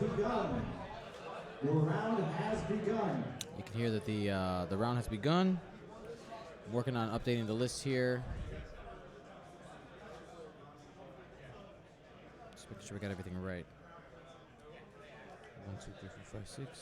begun. Your round has begun. You can hear that the round has begun. I'm working on updating the list here. Just making sure we got everything right. 1, 2, 3, 4, 5, 6.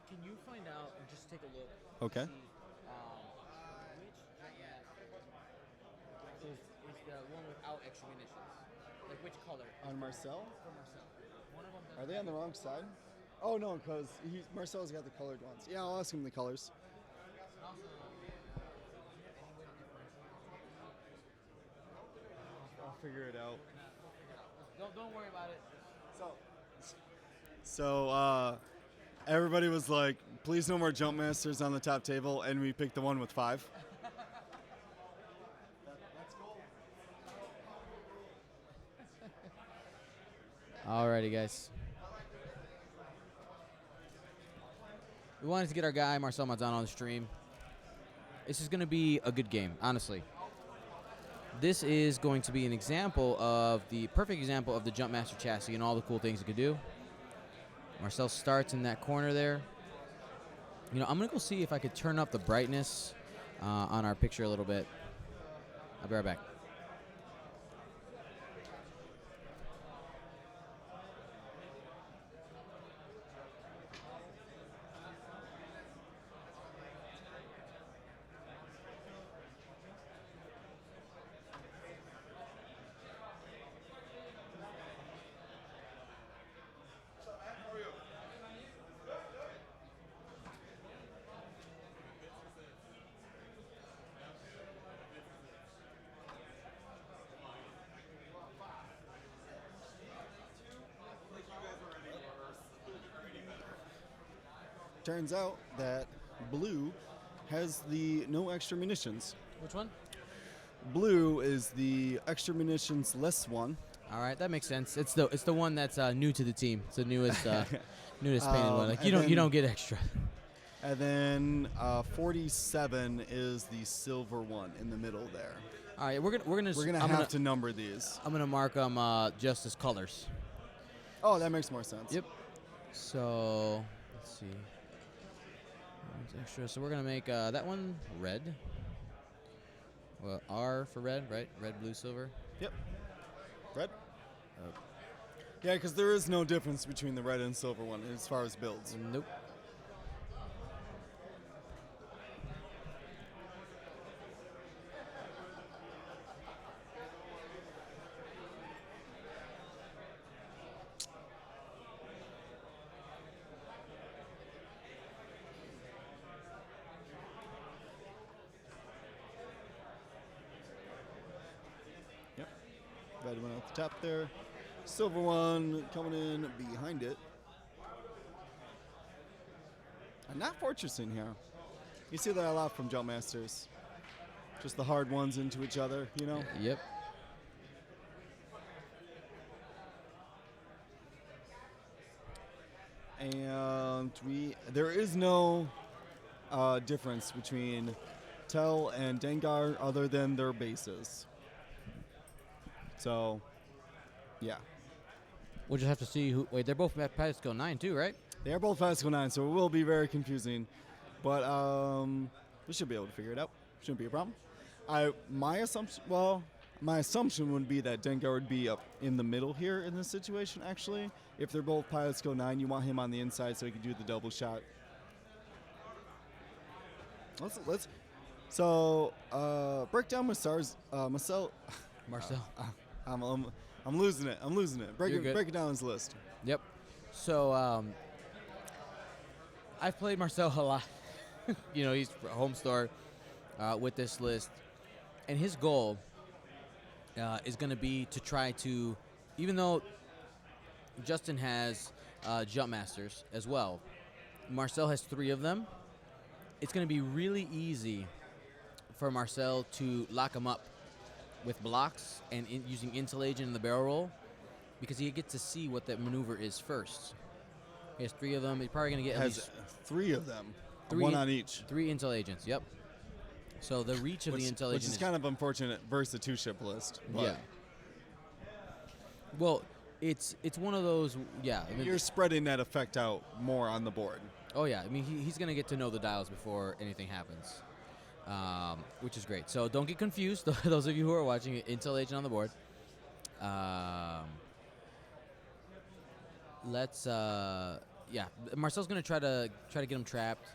Can you find out and just take a look? Okay. See, which is the one without extra munitions? Like which color? On Marcel? For Marcel. One of them doesn't Are they on the wrong side? Oh, no, because Marcel's got the colored ones. Yeah, I'll ask him the colors. I'll figure it out. Don't worry about it. So, everybody was like, please no more JumpMasters on the top table, and we picked the one with 5. Alrighty, guys. We wanted to get our guy Marcel Manzano on the stream. This is going to be a good game, honestly. This is going to be an example of the perfect example of the JumpMaster chassis and all the cool things it could do. Marcel starts in that corner there. You know, I'm going to go see if I could turn up the brightness on our picture a little bit. I'll be right back. Turns out that blue has the no extra munitions. Which one? Blue is the extra munitions less one. All right, that makes sense. It's the one that's new to the team. It's the newest newest painted one. Like you don't get extra. And then 47 is the silver one in the middle there. All right, we're gonna have to number these. I'm gonna mark them just as colors. Oh, that makes more sense. Yep. So let's see. One's extra. So we're gonna make that one red. Well, R for red, right? Red, blue, silver. Yep. Red. Yeah, because there is no difference between the red and silver one as far as builds. Nope. Red one at the top there. Silver one coming in behind it. And not fortressing here. You see that a lot from JumpMasters. Just the hard ones into each other, you know? Yep. And there is no difference between Tel and Dengar other than their bases. So, yeah. We'll just have to see who. Wait, they're both at Pascal 9 too, right? They are both Pascal 9, so it will be very confusing. But we should be able to figure it out. Shouldn't be a problem. My assumption, well, My assumption would be that Dengar would be up in the middle here in this situation, actually. If they're both pilots go 9, you want him on the inside so he can do the double shot. Break down Marcel. Marcel. I'm losing it. Break You're good. it down his list. Yep. So I've played Marcel a lot. He's home star with this list, and his goal is going to be to try to, even though Justin has JumpMasters as well, Marcel has 3 of them. It's going to be really easy for Marcel to lock him up with blocks and using Intel Agent in the barrel roll, because he gets to see what that maneuver is first. He has 3 of them. He's probably going to get at least 3 of them. 3 one on each. 3 Intel Agents, yep. So the reach of the Intel Which Agent is kind of unfortunate versus the 2-ship list. But yeah. Well, it's one of those, yeah. I mean, you're spreading that effect out more on the board. oh, yeah. I mean, he's going to get to know the dials before anything happens, which is great. So don't get confused, those of you who are watching. Intel Agent on the board. Marcel's going to try to get him trapped.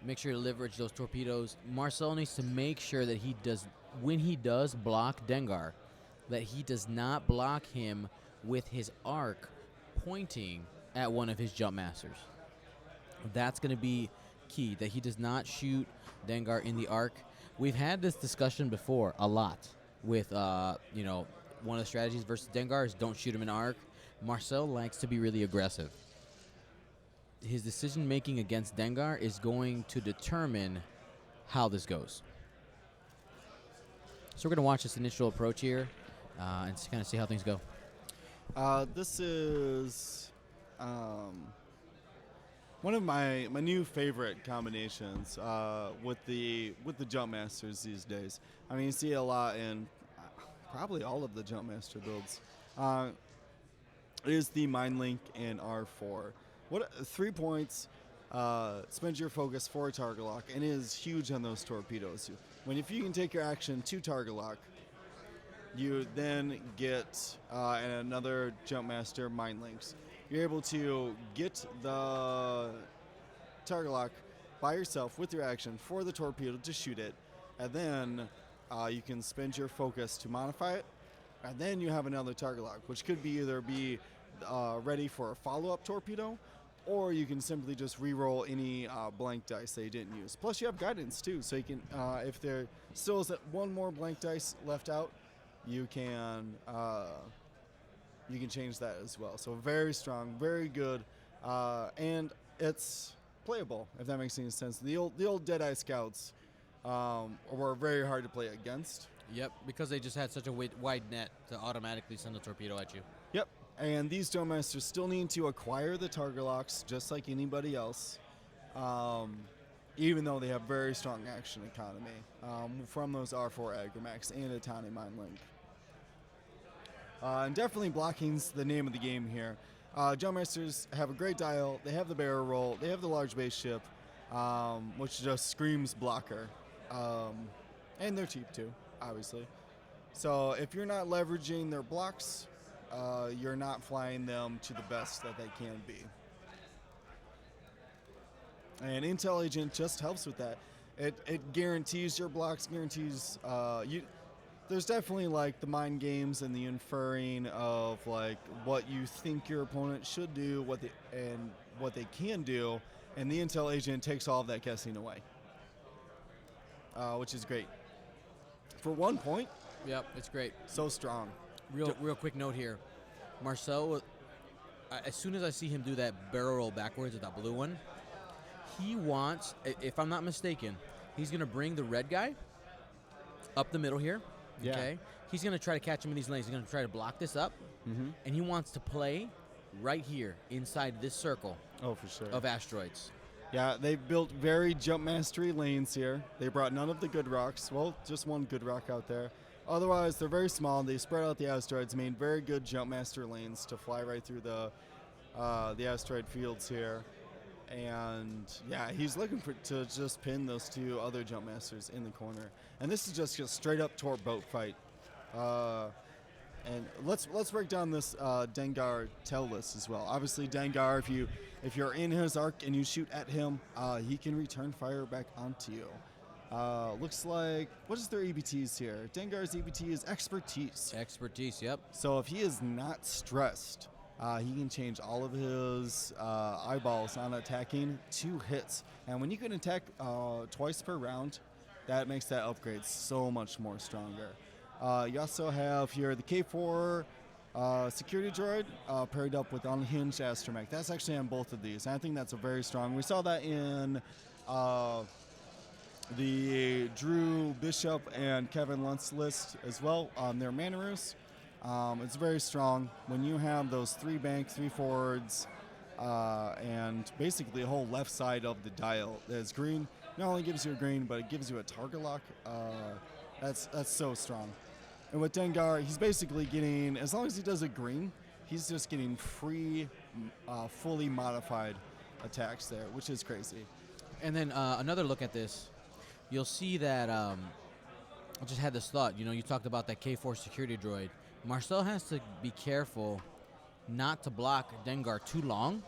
Make sure to leverage those torpedoes. Marcel needs to make sure that when he does block Dengar, that he does not block him with his arc pointing at one of his JumpMasters. That's going to be key, that he does not shoot Dengar in the arc. We've had this discussion before a lot with, one of the strategies versus Dengar is don't shoot him in arc. Marcel likes to be really aggressive. His decision-making against Dengar is going to determine how this goes. So we're going to watch this initial approach here and kind of see how things go. This is one of my new favorite combinations with the JumpMasters these days. I mean, you see it a lot in probably all of the JumpMaster builds. Is the Mind Link in R4. 3 points, spend your focus for a target lock, and it is huge on those torpedoes. If you can take your action to target lock, you then get another JumpMaster Mind Links. You're able to get the target lock by yourself with your action for the torpedo to shoot it, and then you can spend your focus to modify it, and then you have another target lock, which could be either ready for a follow-up torpedo, or you can simply just re-roll any blank dice that you didn't use. Plus, you have guidance too, so you can, if there still is one more blank dice left out, you can change that as well. So very strong, very good, and it's playable, if that makes any sense. The old Deadeye Scouts were very hard to play against. Yep, because they just had such a wide net to automatically send a torpedo at you. Yep, and these JumpMasters still need to acquire the target locks just like anybody else, even though they have very strong action economy from those R4 Agramax and a Tani Mind Link. And definitely blocking's the name of the game here. JumpMasters have a great dial, they have the barrel roll, they have the large base ship, which just screams blocker. And they're cheap too, obviously. So if you're not leveraging their blocks, you're not flying them to the best that they can be. And Intel Agent just helps with that. It guarantees your blocks, guarantees there's definitely like the mind games and the inferring of like what you think your opponent should do, what they can do, and the Intel Agent takes all of that guessing away, which is great. For 1 point. Yep, it's great. So strong. Real quick note here. Marcel, as soon as I see him do that barrel roll backwards with that blue one, he wants, if I'm not mistaken, he's going to bring the red guy up the middle here. Yeah. Okay. He's going to try to catch him in these lanes. He's going to try to block this up, and he wants to play right here inside this circle. Oh, for sure. Of asteroids. Yeah, they built very jump mastery lanes here. They brought none of the good rocks. Well, just one good rock out there. Otherwise, they're very small. They spread out the asteroids, made very good jump master lanes to fly right through the asteroid fields here. And yeah, he's looking to just pin those 2 other jump masters in the corner. And this is just a straight up torp boat fight. And let's break down this Dengar tail list as well. Obviously, Dengar, if you're in his arc and you shoot at him, he can return fire back onto you. Looks like, what is their EBTs here? Dengar's EBT is expertise. Expertise, yep. So if he is not stressed, he can change all of his eyeballs on attacking to hits. And when you can attack twice per round, that makes that upgrade so much more stronger. You also have here the K4 security droid paired up with unhinged astromech. That's actually on both of these, and I think that's a very strong. We saw that in the Drew Bishop and Kevin Luntz list as well. Their Manarus. It's very strong when you have those 3 bank, 3 forwards, and basically the whole left side of the dial is green. Not only gives you a green, but it gives you a target lock. That's so strong. And with Dengar, he's basically getting, as long as he does a green, he's just getting free, fully modified attacks there, which is crazy. And then another look at this, you'll see that I just had this thought. You know, you talked about that K4 security droid. Marcel has to be careful not to block Dengar too long,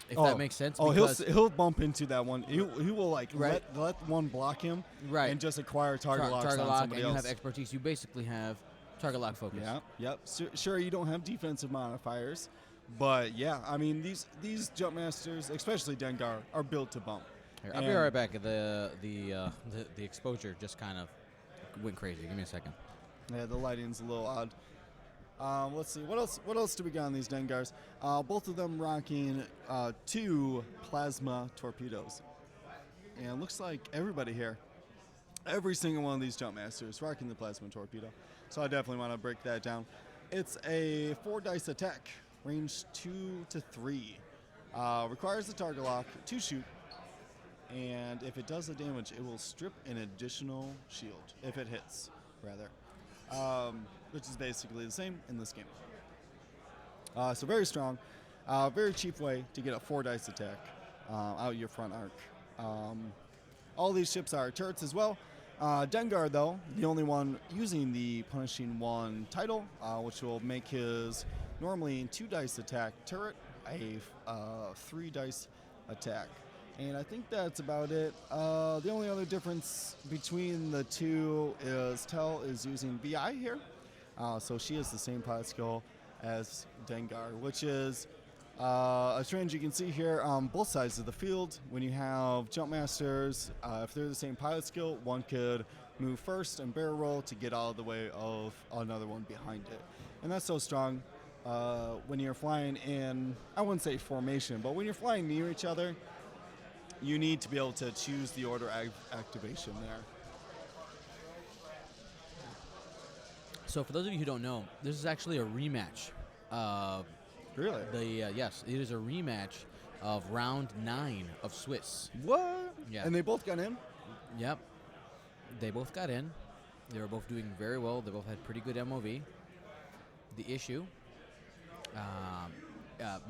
if that makes sense. Oh, he'll bump into that one. He will like Right. let one block him, Right. and just acquire target locks target on lock, somebody and you else. have expertise. You basically have target lock focus. Yeah, yep. Sure, you don't have defensive modifiers, but yeah, I mean these jump masters, especially Dengar, are built to bump. Here, I'll be right back. The exposure just kind of went crazy. Give me a second. Yeah, the lighting's a little odd. Let's see, what else do we got on these Dengars? Both of them rocking 2 plasma torpedoes. And it looks like everybody here, every single one of these jump masters rocking the plasma torpedo. So I definitely want to break that down. It's a 4 dice attack, range 2 to 3. Requires a target lock to shoot. And if it does the damage, it will strip an additional shield, if it hits, rather. Which is basically the same in this game. So very strong. Very cheap way to get a 4 dice attack out your front arc. All these ships are turrets as well. Dengar, though, the only one using the Punishing 1 title, which will make his normally 2 dice attack turret a 3 dice attack. And I think that's about it. The only other difference between the two is Tel is using VI here. So she has the same pilot skill as Dengar, which is a trend you can see here on both sides of the field. When you have jump masters, if they're the same pilot skill, one could move first and barrel roll to get out of the way of another one behind it. And that's so strong when you're flying in, I wouldn't say formation, but when you're flying near each other, you need to be able to choose the order activation there. So for those of you who don't know, this is actually a rematch. Really? Yes, it is a rematch of round 9 of Swiss. What? Yeah. And they both got in? Yep. They both got in. They were both doing very well. They both had pretty good MOV. The issue,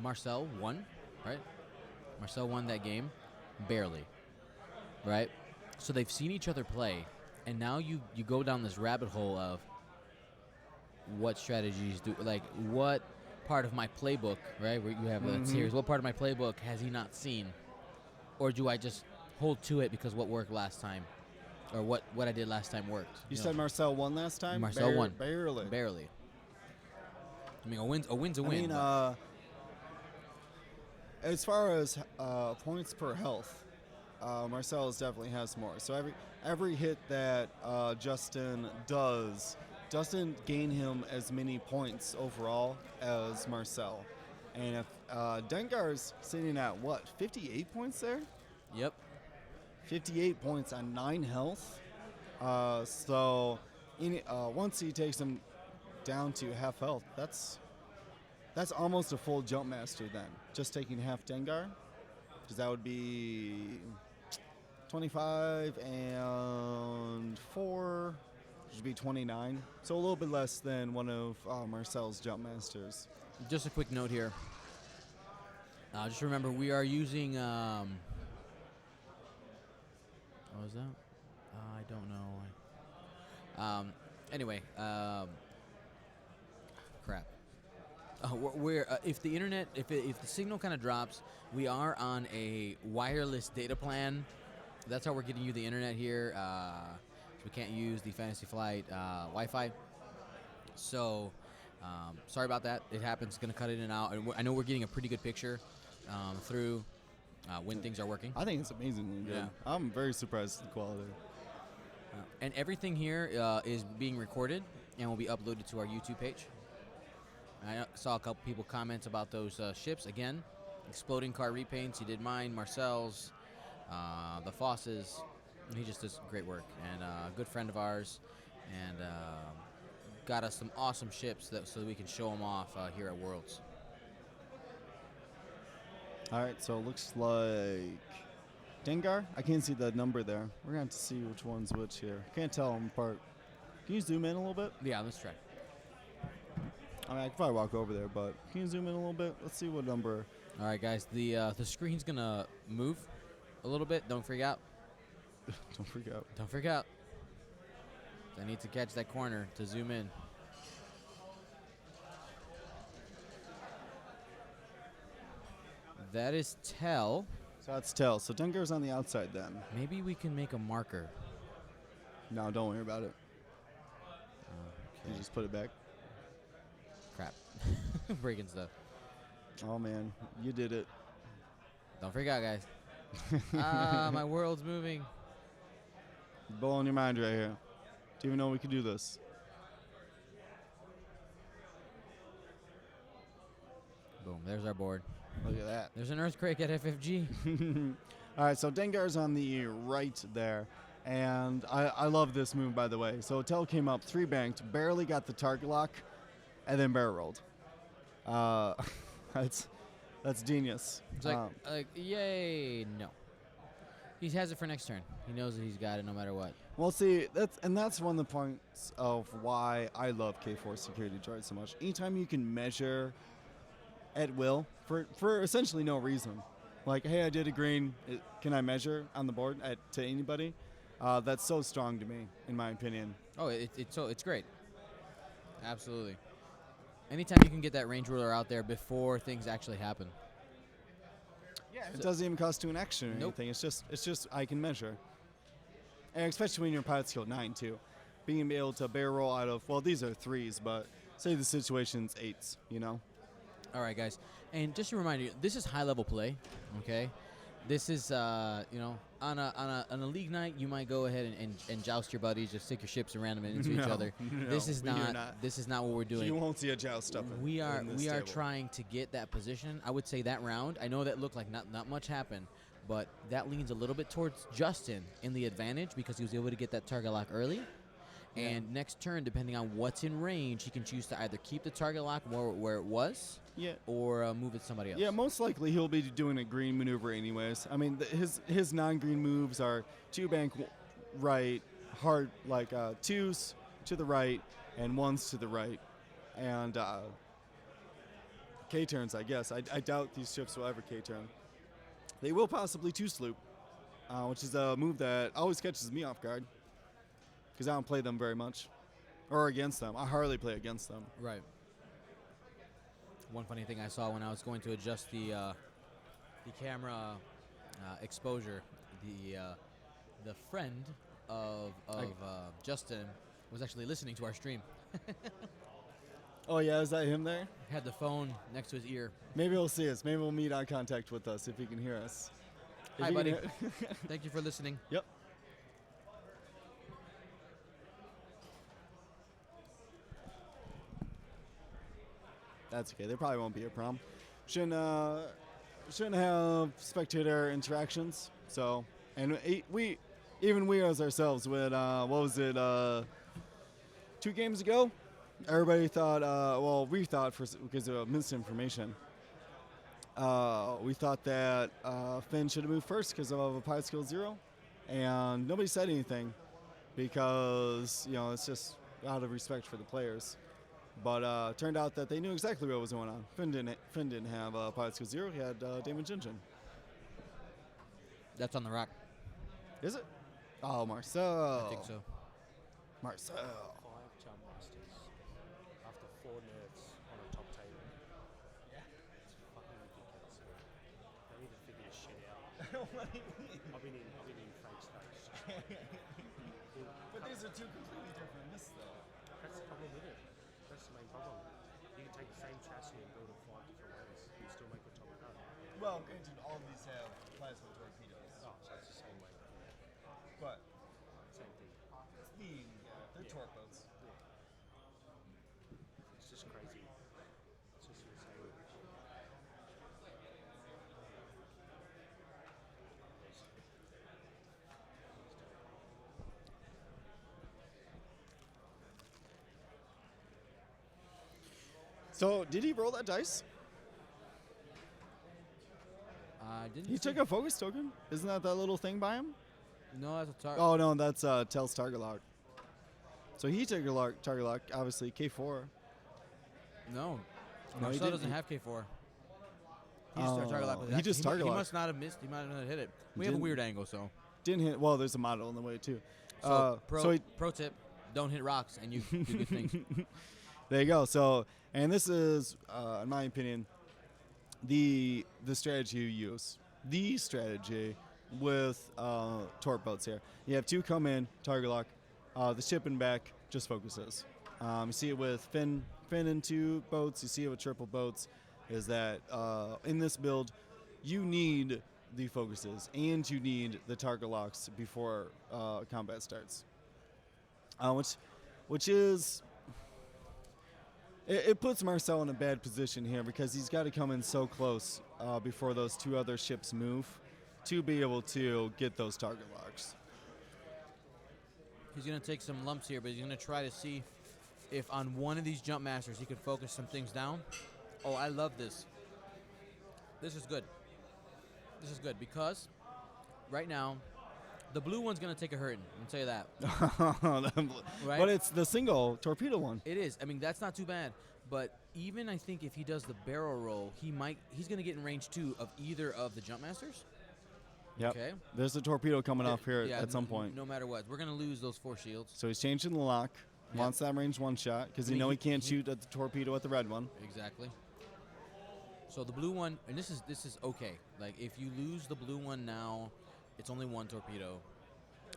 Marcel won, right? Marcel won that game, barely, right? So they've seen each other play, and now you go down this rabbit hole of what strategies do, like what part of my playbook, right, where you have a series, what part of my playbook has he not seen? Or do I just hold to it because what worked last time? Or what I did last time worked? You said Marcel won last time? Marcel won. Barely. Barely. I mean, a win's a win. I mean, as far as points per health, Marcel definitely has more. So every hit that Justin does doesn't gain him as many points overall as Marcel. And if Dengar's sitting at what, 58 points there? Yep. 58 points on 9 health. So once he takes him down to half health, that's almost a full jump master then. Just taking half Dengar, because that would be 25 and 4, which would be 29. So a little bit less than one of Marcel's jump masters. Just a quick note here. Just remember, we are using. What was that? I don't know. Anyway, crap. We're if the internet, if the signal kind of drops, we are on a wireless data plan. That's how we're getting you the internet here. We can't use the Fantasy Flight Wi-Fi. So, sorry about that. It happens. Going to cut in and out. And I know we're getting a pretty good picture through when things are working. I think it's amazingly good. Yeah. I'm very surprised at the quality. And everything here is being recorded and will be uploaded to our YouTube page. I saw a couple people comment about those ships. Again, Exploding Car repaints. He did mine, Marcel's, the Foss's. He just does great work. And a good friend of ours. And got us some awesome ships so that we can show them off here at Worlds. All right, so it looks like Dengar. I can't see the number there. We're going to have to see which one's which here. Can't tell them apart. Can you zoom in a little bit? Yeah, let's try. I mean, I could probably walk over there, but can you zoom in a little bit? Let's see what number. All right, guys. The screen's going to move a little bit. Don't freak out. Don't freak out. Don't freak out. I need to catch that corner to zoom in. That is tell. So that's tell. So Dengar's on the outside then. Maybe we can make a marker. No, don't worry about it. You Okay. just put it back. Crap. Breaking stuff. Oh, man. You did it. Don't freak out, guys. My world's moving. Blowing your mind right here. Do you even know we could do this? Boom. There's our board. Look at that. There's an earthquake at FFG. All right, so Dengar's on the right there. And I love this move, by the way. So Tell came up, 3-banked, barely got the target lock, and then barrel rolled. That's genius. It's like, yay, no. He has it for next turn. He knows that he's got it no matter what. Well, see, that's one of the points of why I love K4 security droids so much. Anytime you can measure at will for essentially no reason, like, hey, I did a green, can I measure on the board to anybody? That's so strong to me, in my opinion. Oh, it's great. Absolutely. Anytime you can get that range ruler out there before things actually happen. Yeah, it doesn't even cost you an action or anything. It's just I can measure. And especially when you're pilot skill 9 too. Being able to barrel roll out of, well, these are 3s, but say the situation's 8s, you know? All right, guys. And just a reminder, this is high-level play, okay? This is, on a league night, you might go ahead and joust your buddies, just stick your ships and ram them into each other. This is not what we're doing. You won't see a joust up. We are trying to get that position. I would say that round. I know that looked like not much happened, but that leans a little bit towards Justin in the advantage because he was able to get that target lock early. Yeah. And next turn, depending on what's in range, he can choose to either keep the target lock where it was, or move it to somebody else. Yeah, most likely he'll be doing a green maneuver anyways. I mean, his non-green moves are 2-bank right, hard, like 2s to the right and 1s to the right, and K-turns, I guess. I doubt these ships will ever K-turn. They will possibly 2-sloop, which is a move that always catches me off guard. Because I don't play them very much. Or against them. I hardly play against them. Right. One funny thing I saw when I was going to adjust the camera exposure, the friend of Justin was actually listening to our stream. Oh, yeah? Is that him there? Had the phone next to his ear. Maybe he'll see us. Maybe we'll meet eye contact with us if he can hear us. Hi, buddy. Thank you for listening. Yep. That's okay. There probably won't be a problem. Shouldn't have spectator interactions. So, and we as ourselves with what was it? 2 games ago, everybody thought. Well, we thought because of misinformation. We thought that Finn should have moved first because of a pilot skill 0, and nobody said anything because it's just out of respect for the players. But turned out that they knew exactly what was going on. Finn didn't have pilot skill 0. He had damage engine. That's on the rock. Is it? Oh, Marcel. I think so. Marcel. 5 What do you mean? I've been in fake states. But these are two completely different lists, though. That's the problem with it. That's the main problem. You can take the same chassis and build it 5 different ways. You still make a top cut. Well, granted, all of these have plasma torpedoes. Oh, so it's the same way. But Same thing. they're torque boats. It's just crazy. It's just insane. So, did he roll that dice? Didn't He took a focus token. Isn't that little thing by him? No, that's a target. Oh, no, that's Tel's target lock. So he took a target lock, obviously, K4. No. No, he Marcel didn't. doesn't have K4. He just target lock with He that. just target He lock. must not have missed. He might not have hit it. We have a Didn't- weird angle, so. Didn't hit. Well, there's a model in the way, too. So, so he, pro tip, don't hit rocks, and you do good things. there you go. So, and this is, in my opinion, the strategy you use. The strategy with torque boats here. You have two come in, target lock. The ship and back just focuses. You see it with fin and two boats. You see it with triple boats. Is that in this build, you need the focuses and you need the target locks before combat starts. Which is it puts Marcel in a bad position here because he's got to come in so close before those two other ships move to be able to get those target locks. He's going to take some lumps here, but he's going to try to see if on one of these jump masters he can focus some things down. Oh, I love this. This is good. This is good because right now the blue one's going to take a hurting. I'll tell you that. Right? But it's the single torpedo one. It is. I mean, that's not too bad. But even I think if he does the barrel roll, he's going to get in range 2 of either of the jump masters. Yep. Okay. There's a torpedo coming off here Yeah, at some point. No matter what, we're going to lose those 4 shields. So he's changing the lock. Yep. Wants that range 1 shot because I mean, he can't shoot at the torpedo at the red one. Exactly. So the blue one, and this is okay. Like if you lose the blue one now, it's only 1 torpedo.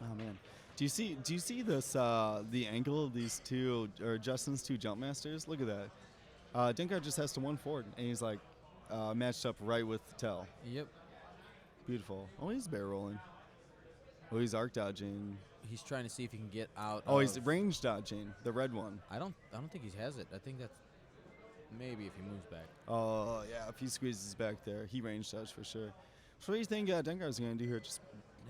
Oh man, do you see this the angle of these two or Justin's two jump masters? Look at that. Dinkar just has to 1 forward and he's like matched up right with Tell. Yep. Beautiful. Oh, he's barrel rolling. Oh, he's arc dodging. He's trying to see if he can get out. Oh, he's range dodging the red one. I don't think he has it. I think that's maybe if he moves back. Oh yeah, if he squeezes back there, he range dodge for sure. So what do you think Denkar's gonna do here? Just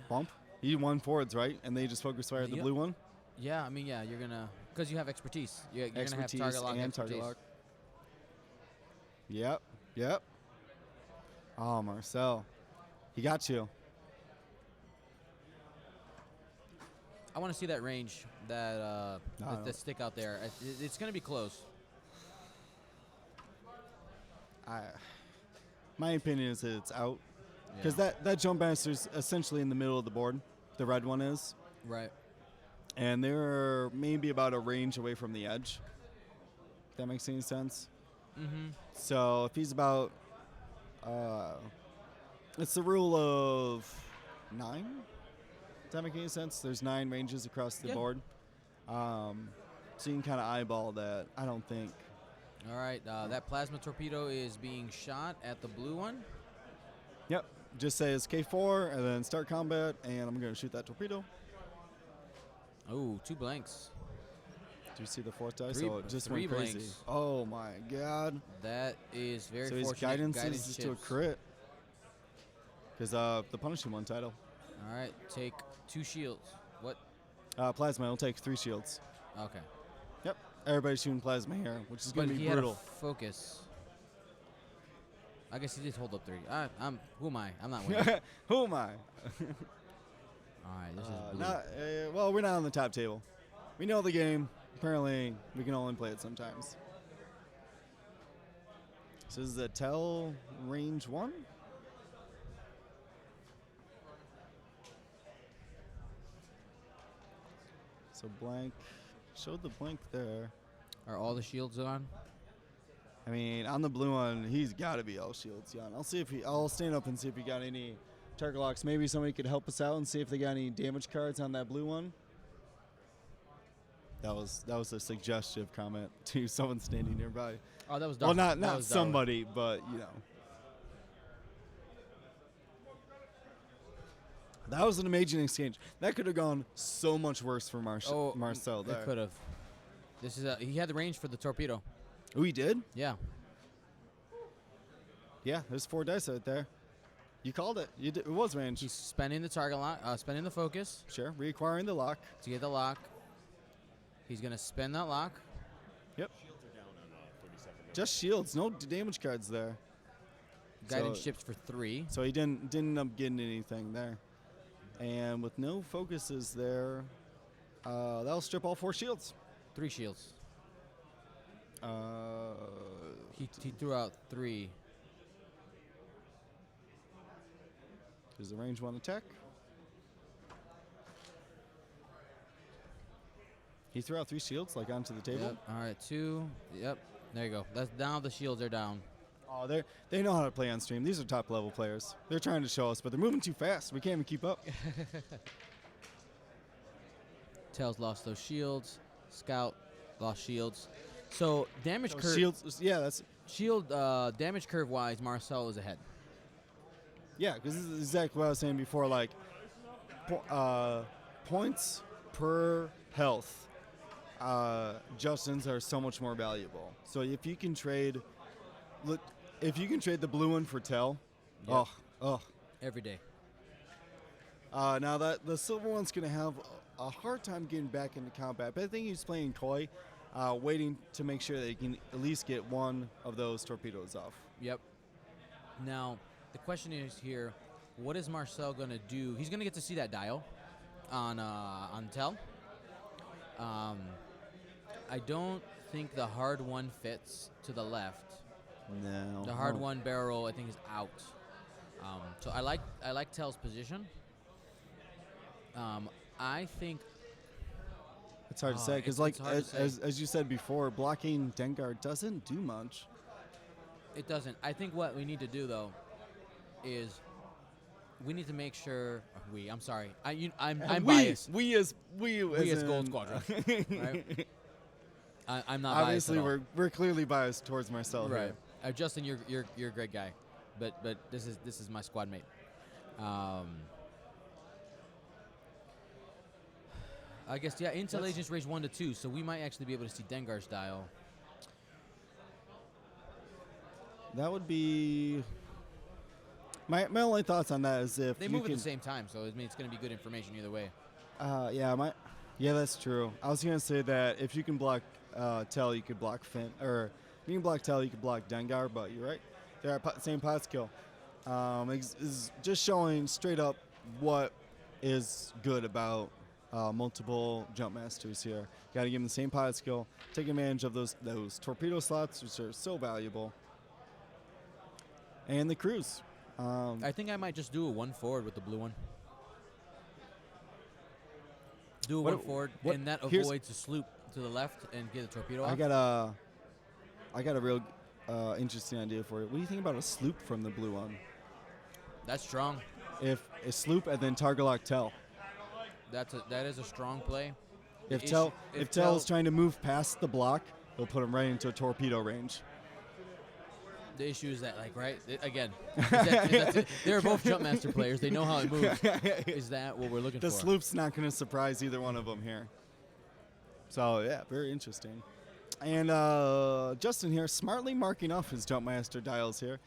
bump? He 1 forwards, right? And they just focus fire at the Yep. blue one? Yeah, I mean, yeah, you're gonna because you have expertise. You're gonna have Expertise target lock and expertise. target lock. Yep. Oh, Marcel. He got you. I want to see that range, that stick out there. It's gonna be close. My opinion is that it's out. Because Yeah. that jump master's essentially in the middle of the board. The red one is. Right. And they're maybe about a range away from the edge. If that makes any sense. Mm-hmm. So if he's about, it's the rule of 9. Does that make any sense? There's 9 ranges across the Yeah. board. So you can kind of eyeball that. I don't think. All right. That plasma torpedo is being shot at the blue one. Yep. Just say it's K4 and then start combat, and I'm going to shoot that torpedo. Oh, 2 blanks. Do you see the 4th dice? Three- Oh, it just three went crazy. blanks. Oh my god. That is very So his fortunate. guidance is to a chips. crit. Because the punishing one title. All right. Take 2 shields. What? Plasma will take 3 shields. Okay. Yep. Everybody's shooting plasma here, which is But going to be he brutal. had a focus. I guess he did hold up 3. Who am I? I'm not winning. Who am I? All right. This is blue. Well, we're not on the top table. We know the game. Apparently, we can only play it sometimes. So this is a Tell range 1. So blank. Showed the blank there. Are all the shields on? I mean, on the blue one, he's got to be all shields, yeah. I'll stand up and see if he got any target locks. Maybe somebody could help us out and see if they got any damage cards on that blue one. That was a suggestive comment to someone standing nearby. Oh, that was Well, Darwin. not somebody, but you know. That was an amazing exchange. That could have gone so much worse for Marcel there. It could have. This is he had the range for the torpedo. Oh, he did? Yeah. Yeah, there's 4 dice right there. You called it. It was range. He's spending the target lock, spending the focus Sure, reacquiring the lock. to get the lock. He's gonna spend that lock. Yep. Just shields, no damage cards there. Guidance ships for 3. So he didn't end up getting anything there. And with no focuses there, that'll strip all 4 shields. 3 shields. Uh, He threw out 3. There's a range 1 attack. He threw out 3 shields, like onto the table. Yep. All right, 2. Yep. There you go. That's now the shields are down. Oh, they know how to play on stream. These are top level players. They're trying to show us, but they're moving too fast. We can't even keep up. Tails lost those shields. Scout lost shields. So damage curve. Shields, yeah, that's Shield damage curve wise, Marcel is ahead. yeah. Because this is exactly what I was saying before. Like points per health, Justin's are so much more valuable. So if you can trade, the blue one for Tell, Yep. oh. Every day. Now that the silver one's gonna have a hard time getting back into combat, but I think he's playing coy, waiting to make sure that he can at least get one of those torpedoes off. Yep. Now, the question is here, what is Marcel going to do? He's going to get to see that dial on Tell. I don't think the hard one fits to the left. No. The hard one barrel roll, I think, is out. So I like Tell's position. I think It's hard to say because, it's hard to say. as you said before, blocking Dengar doesn't do much. it doesn't. I think what we need to do, though, is we need to make sure. I'm sorry. I'm biased. We as Gold Squadron. Right? I'm not Obviously, biased at all. we're clearly biased towards Marcel Right. here. Justin, you're a great guy, but this is my squad mate. I guess Intel agents range 1 to 2, so we might actually be able to see Dengar's dial. That would be my only thoughts on that is if They you move at can, the same time, so I mean it's going to be good information either way. Yeah, that's true. I was gonna say that if you can block Tell, you could block Finn, or if you can block Tell, you could block Dengar. But you're right, they're at same pot skill. Is just showing straight up what is good about multiple jump masters here. Got to give them the same pot skill. Take advantage of those torpedo slots, which are so valuable. And the cruise. I think I might just do a 1 forward with the blue one. Do a What- 1 forward, what- and that here's- avoids the sloop to the left and get the torpedo off. I got a real interesting idea for you. What do you think about a sloop from the blue one? That's strong. If a sloop and then target lock Tell. That is a strong play. If The Tell issue- if Tell is trying to move past the block, he'll put him right into a torpedo range. The issue is that, like, right? Again, they're both JumpMaster players. They know how it moves. Is that what we're looking The for? sloop's not going to surprise either one of them here. So, yeah, very interesting. And Justin here smartly marking off his JumpMaster dials here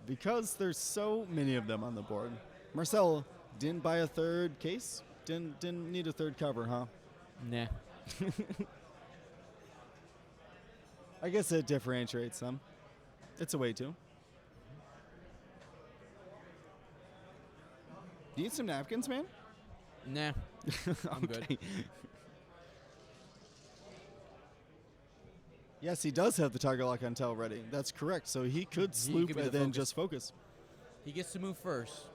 because there's so many of them on the board. Marcel didn't buy a third case? Didn't need a third cover, huh? Nah. I guess it differentiates them. It's a way to. You need some napkins, man? Nah. I'm good. Yes, he does have the target lock on Tell ready. That's correct. So he could sloop could be and the then focus. just focus. He gets to move first.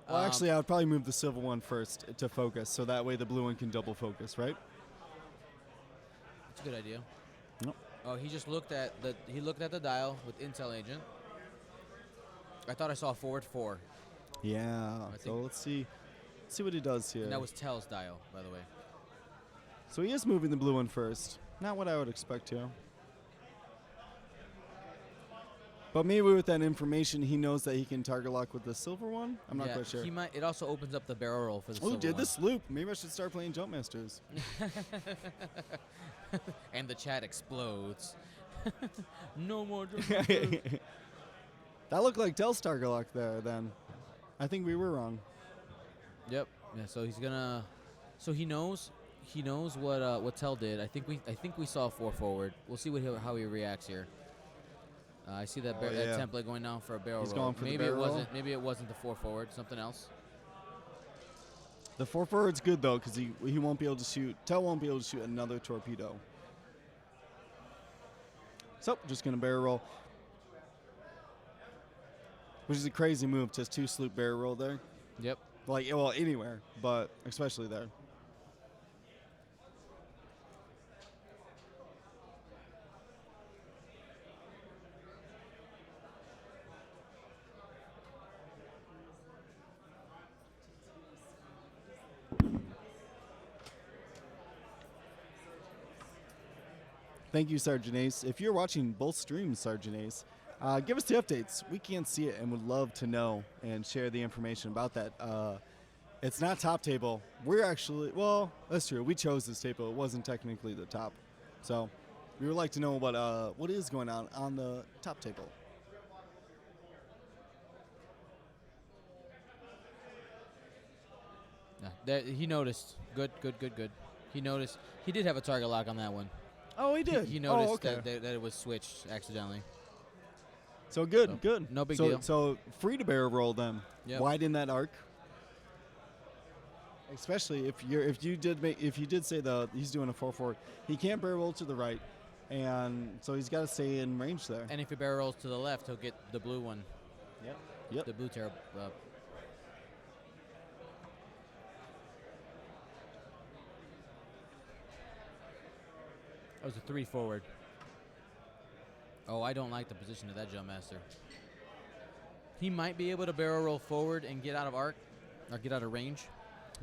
Well, actually, I would probably move the silver one first to focus, so that way the blue one can double focus, right? That's a good idea. Nope. Oh, he just looked at the dial with Intel agent. I thought I saw forward 4. Yeah. I So think- let's see what he does here. And that was Tell's dial, by the way. So he is moving the blue one first. Not what I would expect here. But maybe with that information, he knows that he can target lock with the silver one. I'm not quite sure. He might. It also opens up the barrel roll for the Oh, silver did one. this loop? Maybe I should start playing JumpMasters. And the chat explodes. No more. Jump. That looked like Tell's target lock there. Then, I think we were wrong. Yep. Yeah. So he's gonna. So he knows. He knows what Tell did. I think we saw a 4 forward. We'll see how he reacts here. I see that, that yeah. template going down for a barrel He's roll. going for the Maybe barrel it roll. wasn't. Maybe it wasn't the 4 forward. Something else. The 4 forward's good though, because he won't be able to shoot. Tell won't be able to shoot another torpedo. So just gonna barrel roll, which is a crazy move. Just 2 sloop barrel roll there. Yep. Like, well, anywhere, but especially there. Thank you, Sergeant Ace. If you're watching both streams, Sergeant Ace, give us the updates. We can't see it and would love to know and share the information about that. It's not top table. We're actually, well, that's true. We chose this table. It wasn't technically the top. So we would like to know what is going on the top table. Yeah, he noticed. Good. He noticed. He did have a target lock on that one. Oh, he did. He noticed oh, okay. that it was switched accidentally. So good, So, good. no big so, deal. So free to barrel roll them. Yep. Widen that arc. Especially if you did say he's doing a 4 forward, he can't barrel roll to the right, and so he's got to stay in range there. And if he barrel rolls to the left, he'll get the blue one. Yep. The blue tear. That was a 3 forward. Oh, I don't like the position of that JumpMaster. He might be able to barrel roll forward and get out of arc, or get out of range.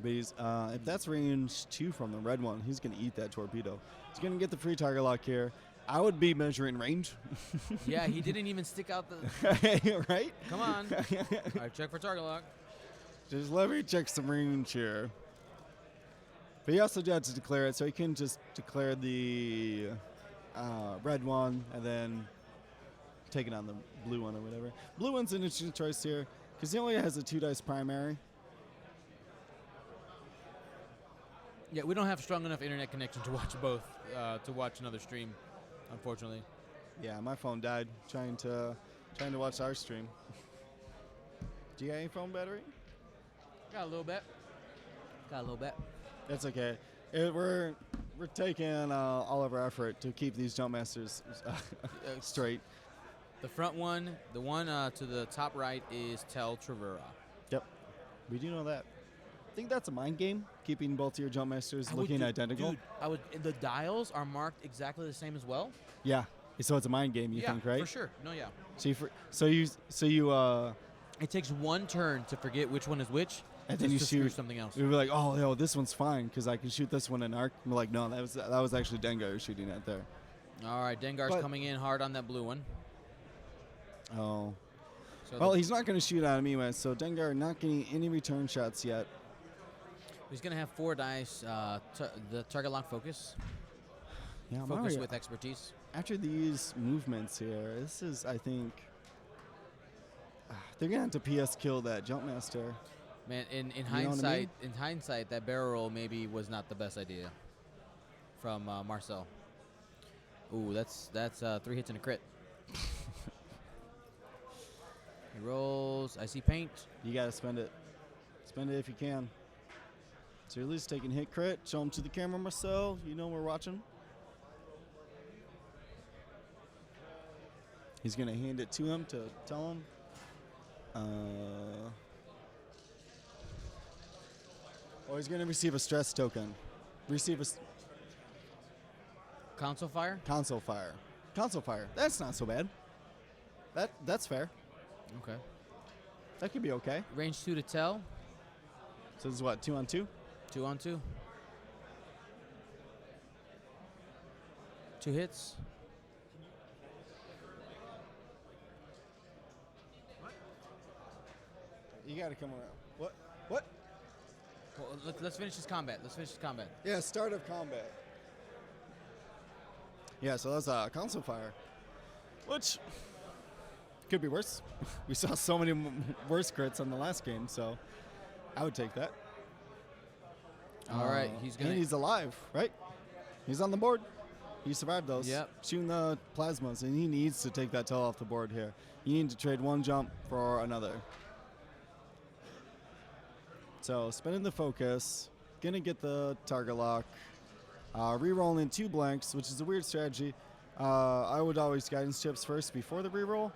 But if that's range 2 from the red one, he's going to eat that torpedo. He's going to get the free target lock here. I would be measuring range. Yeah, he didn't even stick out the. Right? Come on. All right, check for target lock. Just let me check some range here. But he also had to declare it, so he can just declare the red one and then take it on the blue one or whatever. Blue one's an interesting choice here because he only has a 2 dice primary. Yeah, we don't have strong enough internet connection to watch both, to watch another stream, unfortunately. Yeah, my phone died trying to watch our stream. Do you got any phone battery? Got a little bit. That's okay. We're taking all of our effort to keep these JumpMasters straight. The front one, the one to the top right is Tel Travera. Yep, we do know that. I think that's a mind game, keeping both of your JumpMasters looking identical. Dude, the dials are marked exactly the same as well. Yeah, so it's a mind game. You think, right? for sure. No, yeah. So you It takes one turn to forget which one is which, and then just you to screw shoot something else. We were like, oh, yo, this one's fine because I can shoot this one in arc. And we're like, no, that was actually Dengar shooting at there. All right, Dengar's coming in hard on that blue one. Oh. So Well, he's not going to shoot at him anyway, so Dengar not getting any return shots yet. he's going to have 4 dice, the target lock focus. Yeah, Focus Mario, with expertise. after these movements here, this is, I think, they're going to have to PS kill that JumpMaster. Man, in know what I hindsight, mean? that barrel roll maybe was not the best idea from Marcel. Ooh, that's 3 hits and a crit. He rolls. I see paint. You got to spend it. Spend it if you can. So you're at least taking hit crit. Show them to the camera, Marcel. You know we're watching. He's going to hand it to him to tell him. Oh, he's going to receive a stress token. Receive a Console fire. console fire. Console fire. That's not so bad. That's fair. Okay. That could be okay. Range 2 to Tell. So this is what, 2-on-2? 2 on 2. 2 hits. You got to come around. What? What? Well, let's finish this combat. Let's finish this combat. Yeah, start of combat. Yeah, so that's a console fire, which could be worse. We saw so many worse crits on the last game, so I would take that. All right, he's gonna. And he's alive, right? He's on the board. He survived those. Yep. Shooting the plasmas, and he needs to take that tail off the board here. You need to trade one jump for another. So spinning the focus, gonna get the target lock. Rerolling 2 blanks, which is a weird strategy. I would always guidance chips first before the reroll,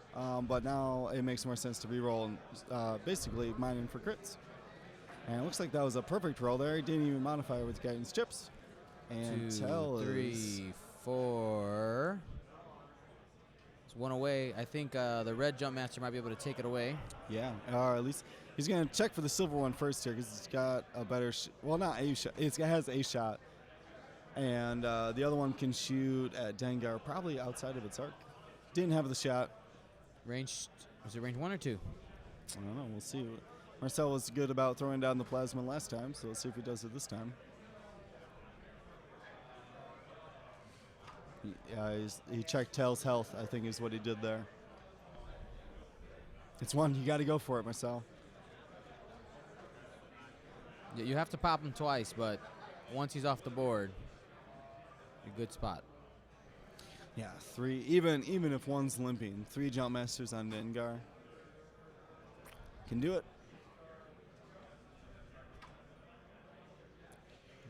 but now it makes more sense to reroll and basically mining for crits. And it looks like that was a perfect roll there. He didn't even modify it with guidance chips. And 2, Tell 3, is 4. It's 1 away. I think the red JumpMaster might be able to take it away. yeah, or at least he's gonna check for the silver one first here because it's got a better. Well, not a shot. It has a shot. And the other one can shoot at Dengar, probably outside of its arc. Didn't have the shot. Range. Was it range 1 or 2? I don't know. We'll see. Marcel was good about throwing down the plasma last time, so let's see if he does it this time. He checked Tell's health, I think is what he did there. It's 1. You got to go for it, Marcel. Yeah, you have to pop him twice, but once he's off the board, a good spot. Yeah, 3. Even if one's limping, 3 JumpMasters on Dengar. Can do it.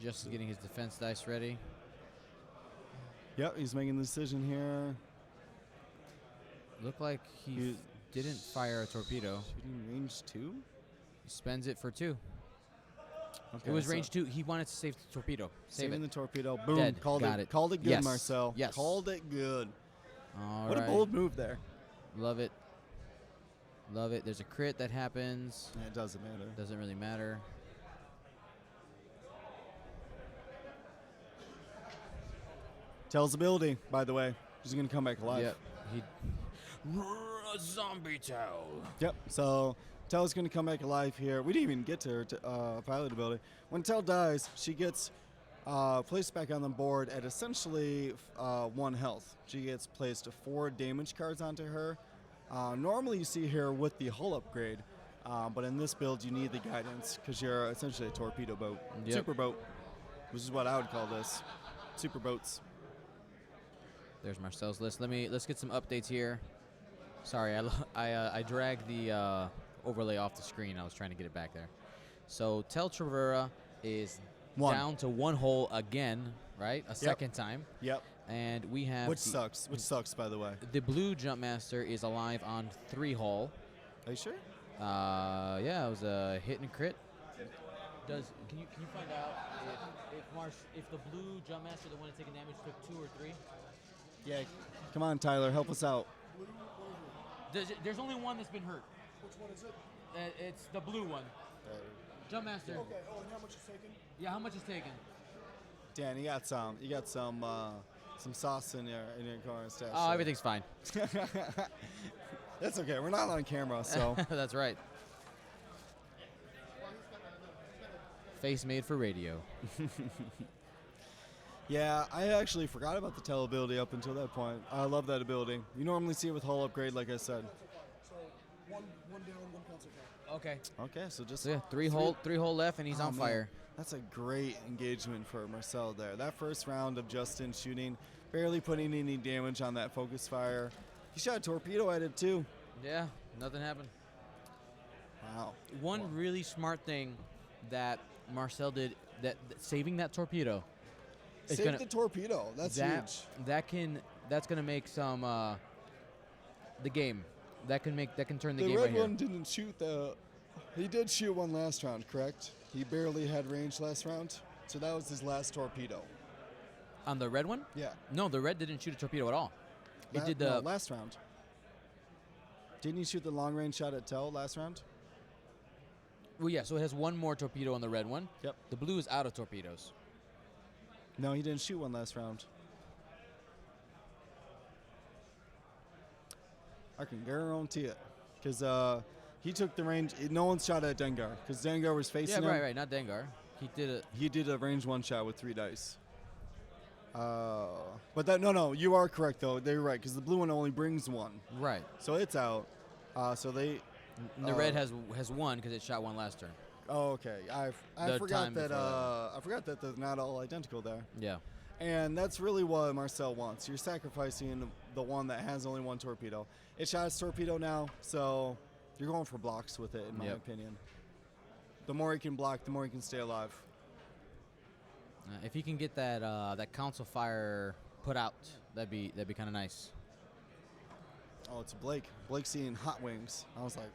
Just getting his defense dice ready. Yep, he's making the decision here. Looked like he didn't fire a torpedo. Shooting range 2? He spends it for 2. Okay, It was so range 2. He wanted to save the torpedo. Save saving it. the torpedo. Boom. Dead. Called Got it. it. Called it good, Yes. Marcel. Yes. Called it good. All What right. a bold move there. Love it. Love it. There's a crit that happens. Yeah, it doesn't matter. Doesn't really matter. Tell's ability, by the way. He's going to come back alive. Yep. He. Zombie Tell. Yep. So Tell's going to come back alive here. We didn't even get to her pilot ability. When Tell dies, she gets placed back on the board at essentially 1 health. She gets placed 4 damage cards onto her. Normally you see her with the hull upgrade, but in this build you need the guidance because you're essentially a torpedo boat. Yep. Super boat, which is what I would call this. Super boats. There's Marcel's list. Let's get some updates here. Sorry, I dragged the overlay off the screen. I was trying to get it back there. So Tel Travera is 1. down to 1 hole again, right? A second time. Yep. And we have Which sucks. Which sucks, by the way. the blue JumpMaster is alive on 3 hole. Are you sure? Yeah, it was a hit and crit. Can you find out if the blue JumpMaster, the one that's taking damage, took 2 or 3? Yeah. Come on, Tyler, help us out. There's only one that's been hurt. Which one is it? It's the blue one. JumpMaster. Okay. Oh, and how much is taken? Yeah, how much is taken? Dan, you got some sauce in your corner stash. Oh, everything's fine. That's okay. We're not on camera, so That's right. Face made for radio. yeah. I actually forgot about the Tell ability up until that point. I love that ability. You normally see it with hull upgrade, like I said. So one down, 1 console fire. Okay. Okay, so just So yeah, 3 hole left, and he's Oh, on man. fire. That's a great engagement for Marcel there. That first round of Justin shooting, barely putting any damage on that focus fire. He shot a torpedo at it too. Yeah, nothing happened. Wow. One really smart thing that Marcel did, that saving that torpedo. is Save gonna- the torpedo. That's huge. That's gonna make some the game. That can turn the The game red right here. one didn't shoot he did shoot one last round, correct? He barely had range last round. So that was his last torpedo. On the red one? Yeah. No, the red didn't shoot a torpedo at all. It did the last round. Didn't he shoot the long range shot at Tell last round? Well, yeah. So it has one more torpedo on the red one. Yep. The blue is out of torpedoes. No, he didn't shoot one last round. I can guarantee it. Because he took the range. No one shot at Dengar. Because Dengar was facing him. Right. Not Dengar. He did a range 1 shot with 3 dice. But that no, you are correct though. They're right because the blue one only brings 1. Right. So it's out. So they. And the red has 1 because it shot 1 last turn. Oh, okay. I The forgot time that. before that. I forgot that they're not all identical there. Yeah. And that's really what Marcel wants. You're sacrificing the one that has only 1 torpedo. It shot its torpedo now, so you're going for blocks with it, in my opinion. The more he can block, the more he can stay alive. If he can get that that council fire put out, that'd be kind of nice. Oh, it's Blake. Blake's seeing hot wings. I was like,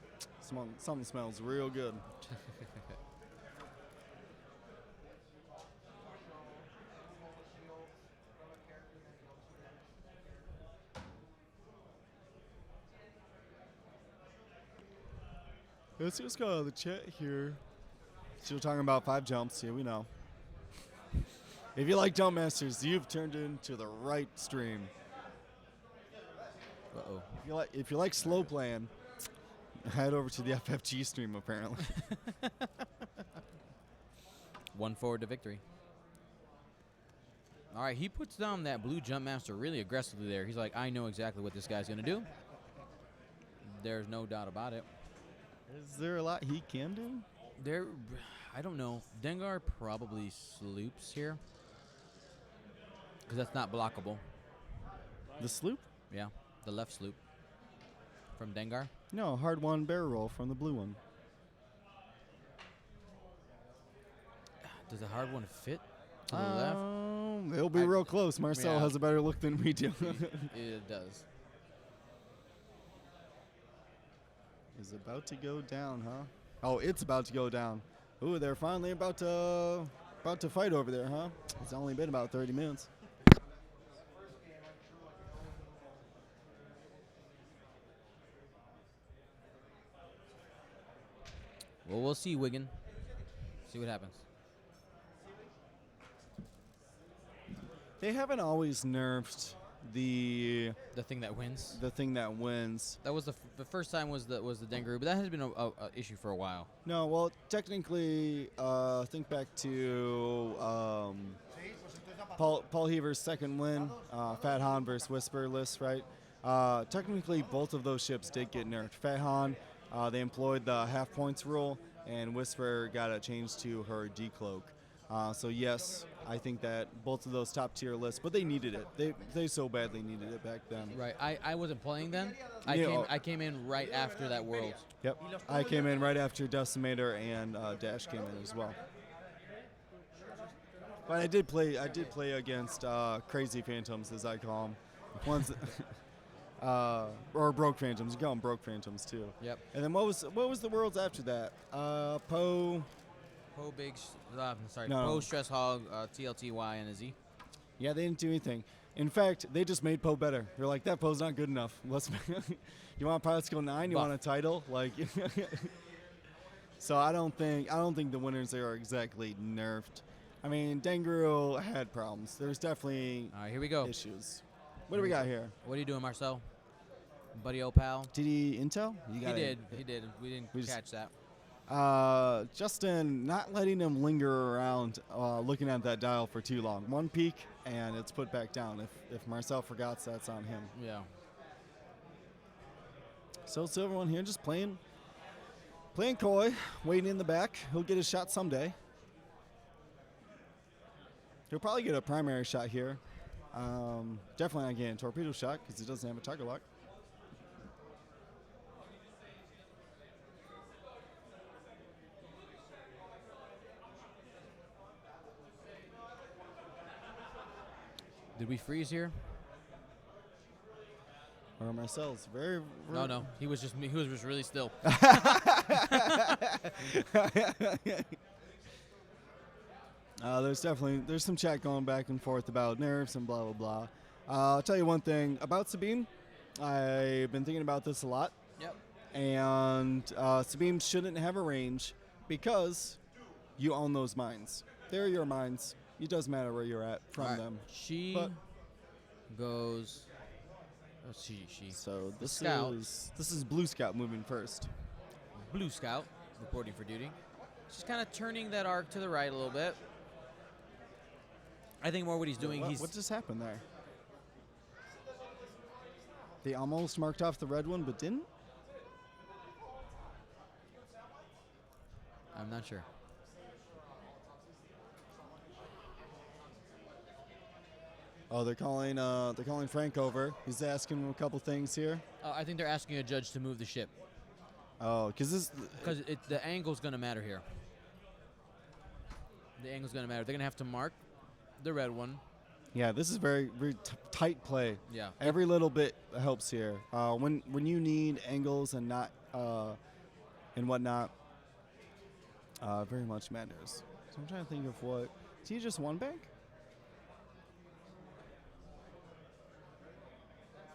something smells real good. Let's just go to the chat here. Still talking about 5 jumps. Yeah, we know. If you like JumpMasters, you've turned into the right stream. Uh-oh. If you like slow playing, head over to the FFG stream, apparently. 1 forward to victory. All right, he puts down that blue JumpMaster really aggressively there. He's like, I know exactly what this guy's going to do. There's no doubt about it. Is there a lot he can do? I don't know. Dengar probably sloops here. Because that's not blockable. The sloop? Yeah, the left sloop from Dengar. No, hard one barrel roll from the blue one. Does the hard one fit to the left? It'll be real close. Marcel has a better look than we do. It does. Is about to go down, huh? Oh, it's about to go down. Ooh, they're finally about to fight over there, huh? It's only been about 30 minutes. Well, we'll see, Wigan. See what happens. They haven't always nerfed the thing that wins. The thing that wins. That was the first time was the Dengaroo, but that has been a issue for a while. No, well, technically, think back to Paul Heaver's second win, Fat Han versus Whisper list, right? Technically, both of those ships did get nerfed. Fat Han, they employed the half points rule, and Whisper got it changed to her decloak. So yes, I think that both of those top tier lists, but they needed it. They so badly needed it back then. Right. I wasn't playing then. I came in right after that world. Yep. I came in right after Decimator and Dash came in as well. But I did play against Crazy Phantoms, as I call them. Ones or Broke Phantoms. You call them Broke Phantoms too. Yep. And then what was the worlds after that? Poe Stress Hog, TLTY, and a Z. Yeah, they didn't do anything. In fact, they just made Poe better. They're like, that Poe's not good enough. You want Pilot Skill 9? You want a title? Like, so I don't think the winners there are exactly nerfed. I mean, Dengaroo had problems. There's definitely all right, here we go. Issues. What do we got here? What are you doing, Marcel? Buddy, old pal. Did he intel? He did. We didn't catch that. Justin not letting him linger around looking at that dial for too long. One peek and it's put back down. If Marcel forgets, that's on him. Yeah. So Silver One here just playing coy, waiting in the back. He'll get his shot someday. He'll probably get a primary shot here. Definitely not getting a torpedo shot because he doesn't have a target lock. Did we freeze here? Or Marcel's very No. He was just really still. There's some chat going back and forth about nerfs and blah blah blah. I'll tell you one thing about Sabine. I've been thinking about this a lot. Yep. And Sabine shouldn't have a range because you own those mines. They're your mines. It doesn't matter where you're at from All right. them. She But- goes. Oh, she. So this Scout. is Blue Scout moving first. Blue Scout reporting for duty. She's kind of turning that arc to the right a little bit. I think more what he's doing. What just happened there? They almost marked off the red one, but didn't. I'm not sure. Oh, they're calling Frank over. He's asking him a couple things here. I think they're asking a judge to move the ship Oh, because the angle's going to matter here. The angle's going to matter. They're going to have to mark the red one. yeah, this is very tight play. Yeah. Every little bit helps here. When you need angles and not and whatnot, very much matters. So I'm trying to think of what. Is he just one bank?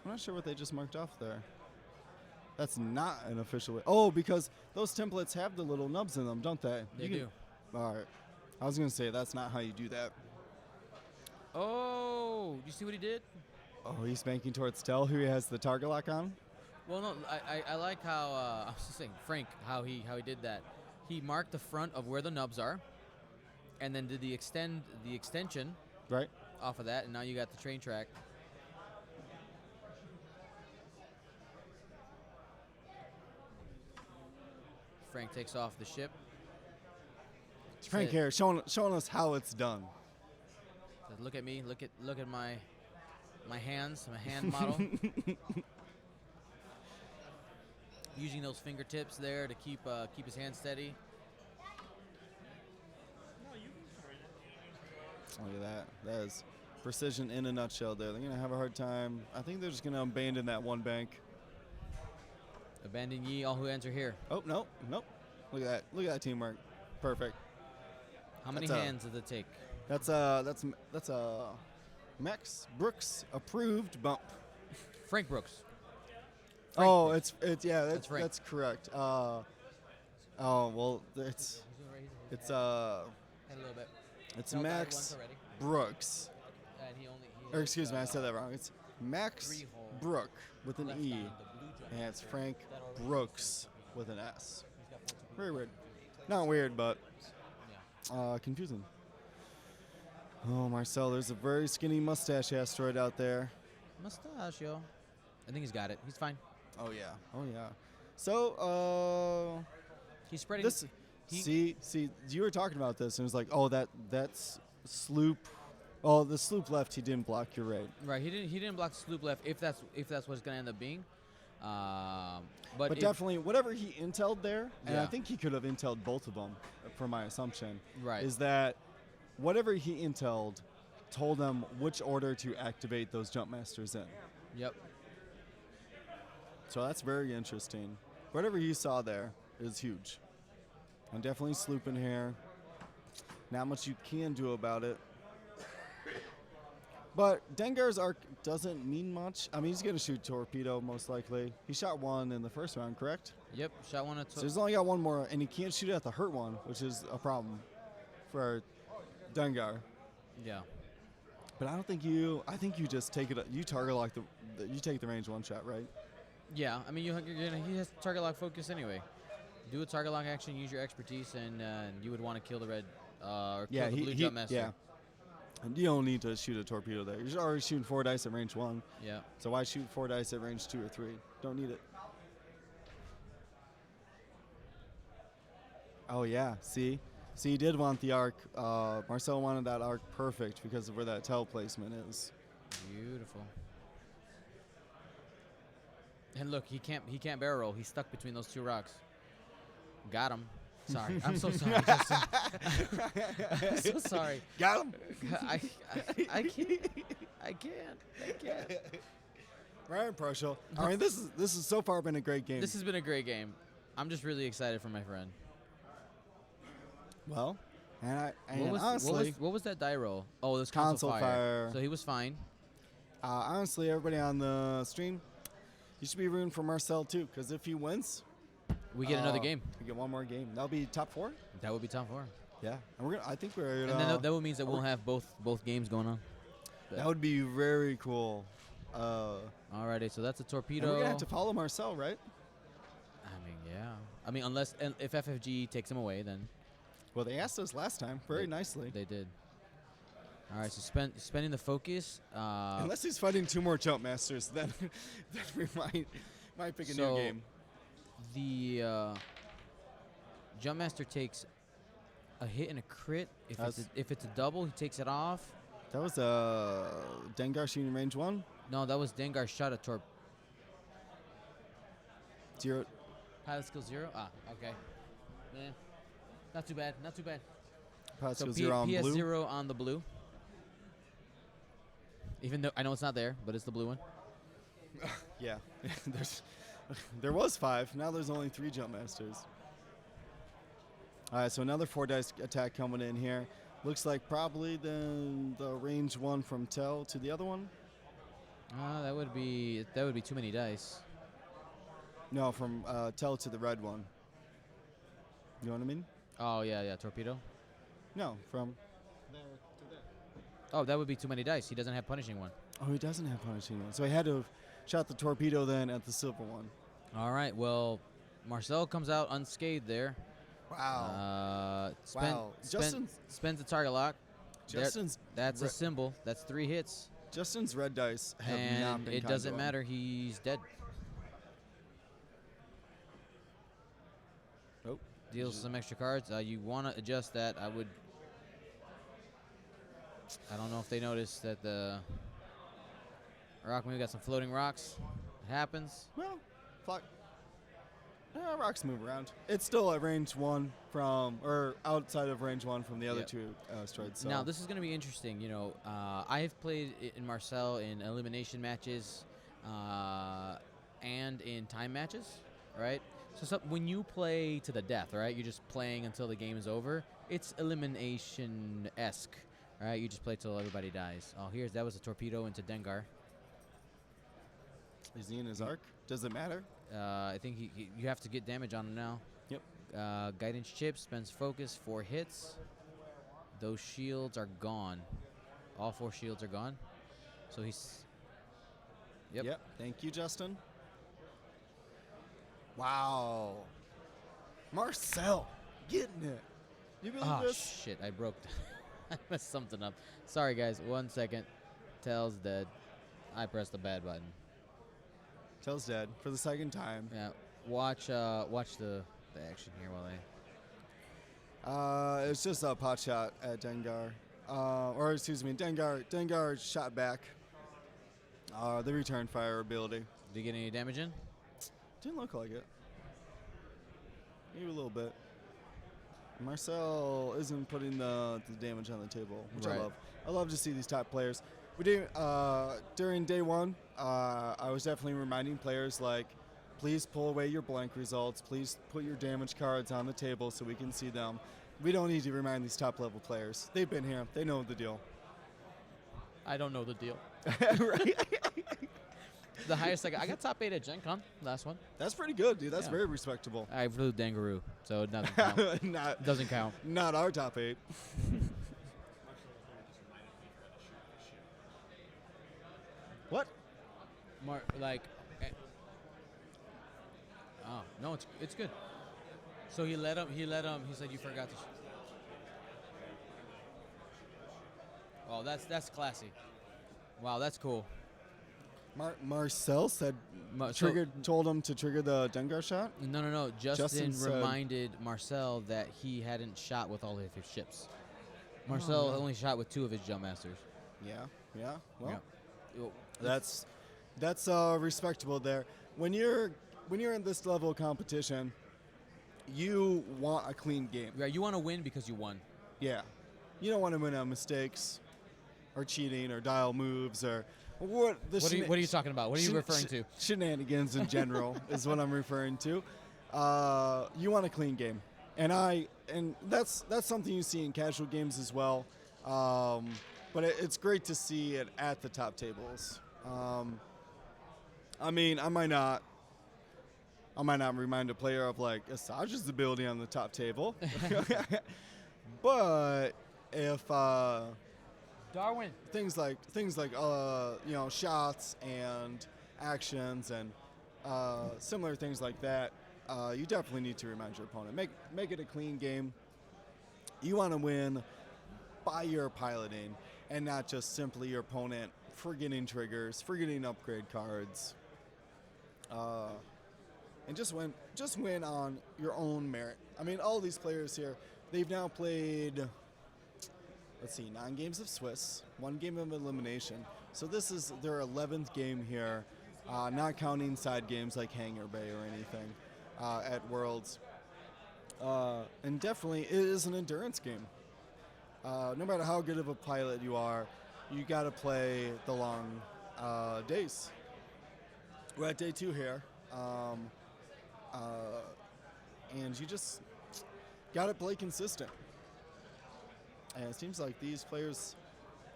I'm not sure what they just marked off there. That's not an official way. Oh, because those templates have the little nubs in them, don't they? They do. All right. I was going to say that's not how you do that. Oh, you see what he did? Oh, he's banking towards Tell, who he has the target lock on. Well, no, I like how I was just saying Frank how he did that. He marked the front of where the nubs are, and then did the extension Right? off of that, and now you got the train track. Frank takes off the ship. It's Frank It- here showing us how it's done. Says, look at me. Look at my hands. My hand model. Using those fingertips there to keep his hand steady. Look at that. That is precision in a nutshell there. They're going to have a hard time. I think they're just going to abandon that one bank. Abandon ye all who enter here. Oh, nope. Look at that. Look at that teamwork. Perfect. How many That's a- hands does it take? That's a Max Brooks approved bump. Frank Brooks. Oh, Brooks. that's Frank. that's correct. Oh well, it's Had a little bit. it's No, died Max once already. Brooks. And he Or excuse me, I said that wrong. It's Max 3-hole Brook with an left E, on the blue jump and it's master. Frank That already Brooks with an S. He's got 14 Very weird. Not weird, but Yeah. confusing. Oh, Marcel, there's a very skinny mustache asteroid out there. Mustachio. I think he's got it. He's fine. Oh yeah. So, He's spreading. this. See, you were talking about this, and it was like, oh, that's sloop. Oh, the sloop left. He didn't block your raid. Right. He didn't block the sloop left. If that's what it's gonna end up being. But if- definitely, whatever he intel'd there, and I Yeah. think he could have intel'd both of them, for my assumption, Right. is that whatever he intel'd told them which order to activate those jump masters in. Yep. So that's very interesting. Whatever he saw there is huge. And definitely sloop in here. Not much you can do about it. But Dengar's arc doesn't mean much. I mean, he's going to shoot torpedo, most likely. He shot one in the first round, correct? Yep. Shot one at. So he's only got one more, and he can't shoot at the hurt one, which is a problem for Dengar. Yeah. But I don't think you. I think you just take it. You target lock you take the range one shot, right? Yeah. I mean, he has target lock focus anyway. Do a target lock action, use your expertise, and you would want to kill the red or kill the blue jump master. Yeah. And you don't need to shoot a torpedo there. You're already shooting 4 dice at range 1. Yeah. So why shoot 4 dice at range 2 or 3? Don't need it. Oh yeah. See, he did want the arc. Marcel wanted that arc perfect because of where that tail placement is. Beautiful. And look, he can't barrel roll. He's stuck between those two rocks. Got him. Sorry. I'm so sorry, Justin. I'm so sorry. Got him. I can't. Right, partial. I mean, this has so far been a great game. This has been a great game. I'm just really excited for my friend. Well, and What honestly, was that die roll? Oh, this Console fire. So he was fine. honestly, everybody on the stream, you should be rooting for Marcel too, because if he wins, We get another game. We get one more game. That'll be top 4. That would be top 4. Yeah, and I think we're. And then that would mean that we'll have both games going on. That would be very cool. Alrighty, so that's a And torpedo. we're gonna have to follow Marcel, right? I mean, yeah. I mean, if FFG takes him away, then Well, they asked us last time very nicely. they did. All right, so spending the focus. Unless he's fighting 2 more JumpMasters, then we might pick a new game. The JumpMaster takes a hit and a crit. If it's a double, he takes it off. That was Dengar shooting range 1. No, that was Dengar's shot at 0. pilot skill 0. Ah, okay. Man, not too bad. Not too bad. Pilot So skill 0 on PS blue. 0 on the blue. Even though I know it's not there, but it's the blue one. Yeah, there was 5. Now there's only 3 JumpMasters. All right, so another 4 dice attack coming in here. Looks like probably the range 1 from Tell to the other one. That would be too many dice. No, from Tell to the red one. You know what I mean? Oh yeah, torpedo. No, from. Oh, that would be too many dice. He doesn't have punishing one. Oh, he doesn't have punishing one, so he had to have shot the torpedo then at the silver one. All right, well, Marcel comes out unscathed there. Wow. Wow. Spends the target lock. Justin's That's a symbol. That's 3 hits. Justin's red dice have not And been it kind doesn't to him. matter. He's dead. Nope. Deals some extra cards. You want to adjust that. I don't know if they noticed that the rock maybe got some floating rocks. It happens. Well, fuck. Rocks move around. It's still at range 1 from, or outside of range 1 from the other 2 asteroids. So. Now, this is going to be interesting. You know, I have played in Marcel in elimination matches and in time matches, right? So when you play to the death, right, you're just playing until the game is over. It's elimination-esque, right? You just play till everybody dies. Oh, that was a torpedo into Dengar. Is he in his arc? Does it matter? I think you have to get damage on him now. Yep. Guidance chip spends focus 4 hits. Those shields are gone. All 4 shields are gone. So he's. Yep. Thank you, Justin. Wow. Marcel, getting it. You believe Oh this? shit! I broke. I messed something up. Sorry, guys. 1 second. Tell's dead. I pressed the bad button. Tell's dead for the 2nd time. Yeah. Watch the action here while It's just a pot shot at Dengar. Or excuse me, Dengar shot back. The return fire ability. Did you get any damage in? Didn't look like it. Maybe a little bit. Marcel isn't putting the damage on the table, which I Right. love. I love to see these top players. We did during day 1. I was definitely reminding players like, please pull away your blank results. Please put your damage cards on the table so we can see them. We don't need to remind these top level players. They've been here. They know the deal. I don't know the deal. Right? The highest I got top 8 at Gen Con, last one. That's pretty good, dude. That's Yeah. very respectable. I flew Dangaroo, so it doesn't count. not, Doesn't count. not our top 8. What? Oh no, it's good. So he let him. He said you forgot to. Oh, that's classy. Wow, that's cool. Marcel said told him to trigger the Dengar shot. No. Justin said- reminded Marcel that he hadn't shot with all of his ships. Marcel only shot with 2 of his JumpMasters. Yeah. Well, Yeah. that's respectable there. When you're in this level of competition, you want a clean game. Yeah, you want to win because you won. Yeah. You don't want to win on mistakes or cheating or dial moves or what What are you talking about? What are you referring to? Shenanigans in general is what I'm referring to. You want a clean game. And that's something you see in casual games as well. But it's great to see it at the top tables. I mean, I might not I might not remind a player of like Asaj's ability on the top table, but if Darwin. things like shots and actions and similar things like that, you definitely need to remind your opponent. Make it a clean game. You want to win by your piloting and not just simply your opponent forgetting triggers, forgetting upgrade cards. And just win on your own merit. I mean, all these players here, they've now played, 9 games of Swiss, 1 game of elimination. So this is their 11th game here, not counting side games like Hangar Bay or anything at Worlds. And definitely, it is an endurance game. No matter how good of a pilot you are, you got to play the long days. We're at day 2 here. And you just got to play consistent. And it seems like these players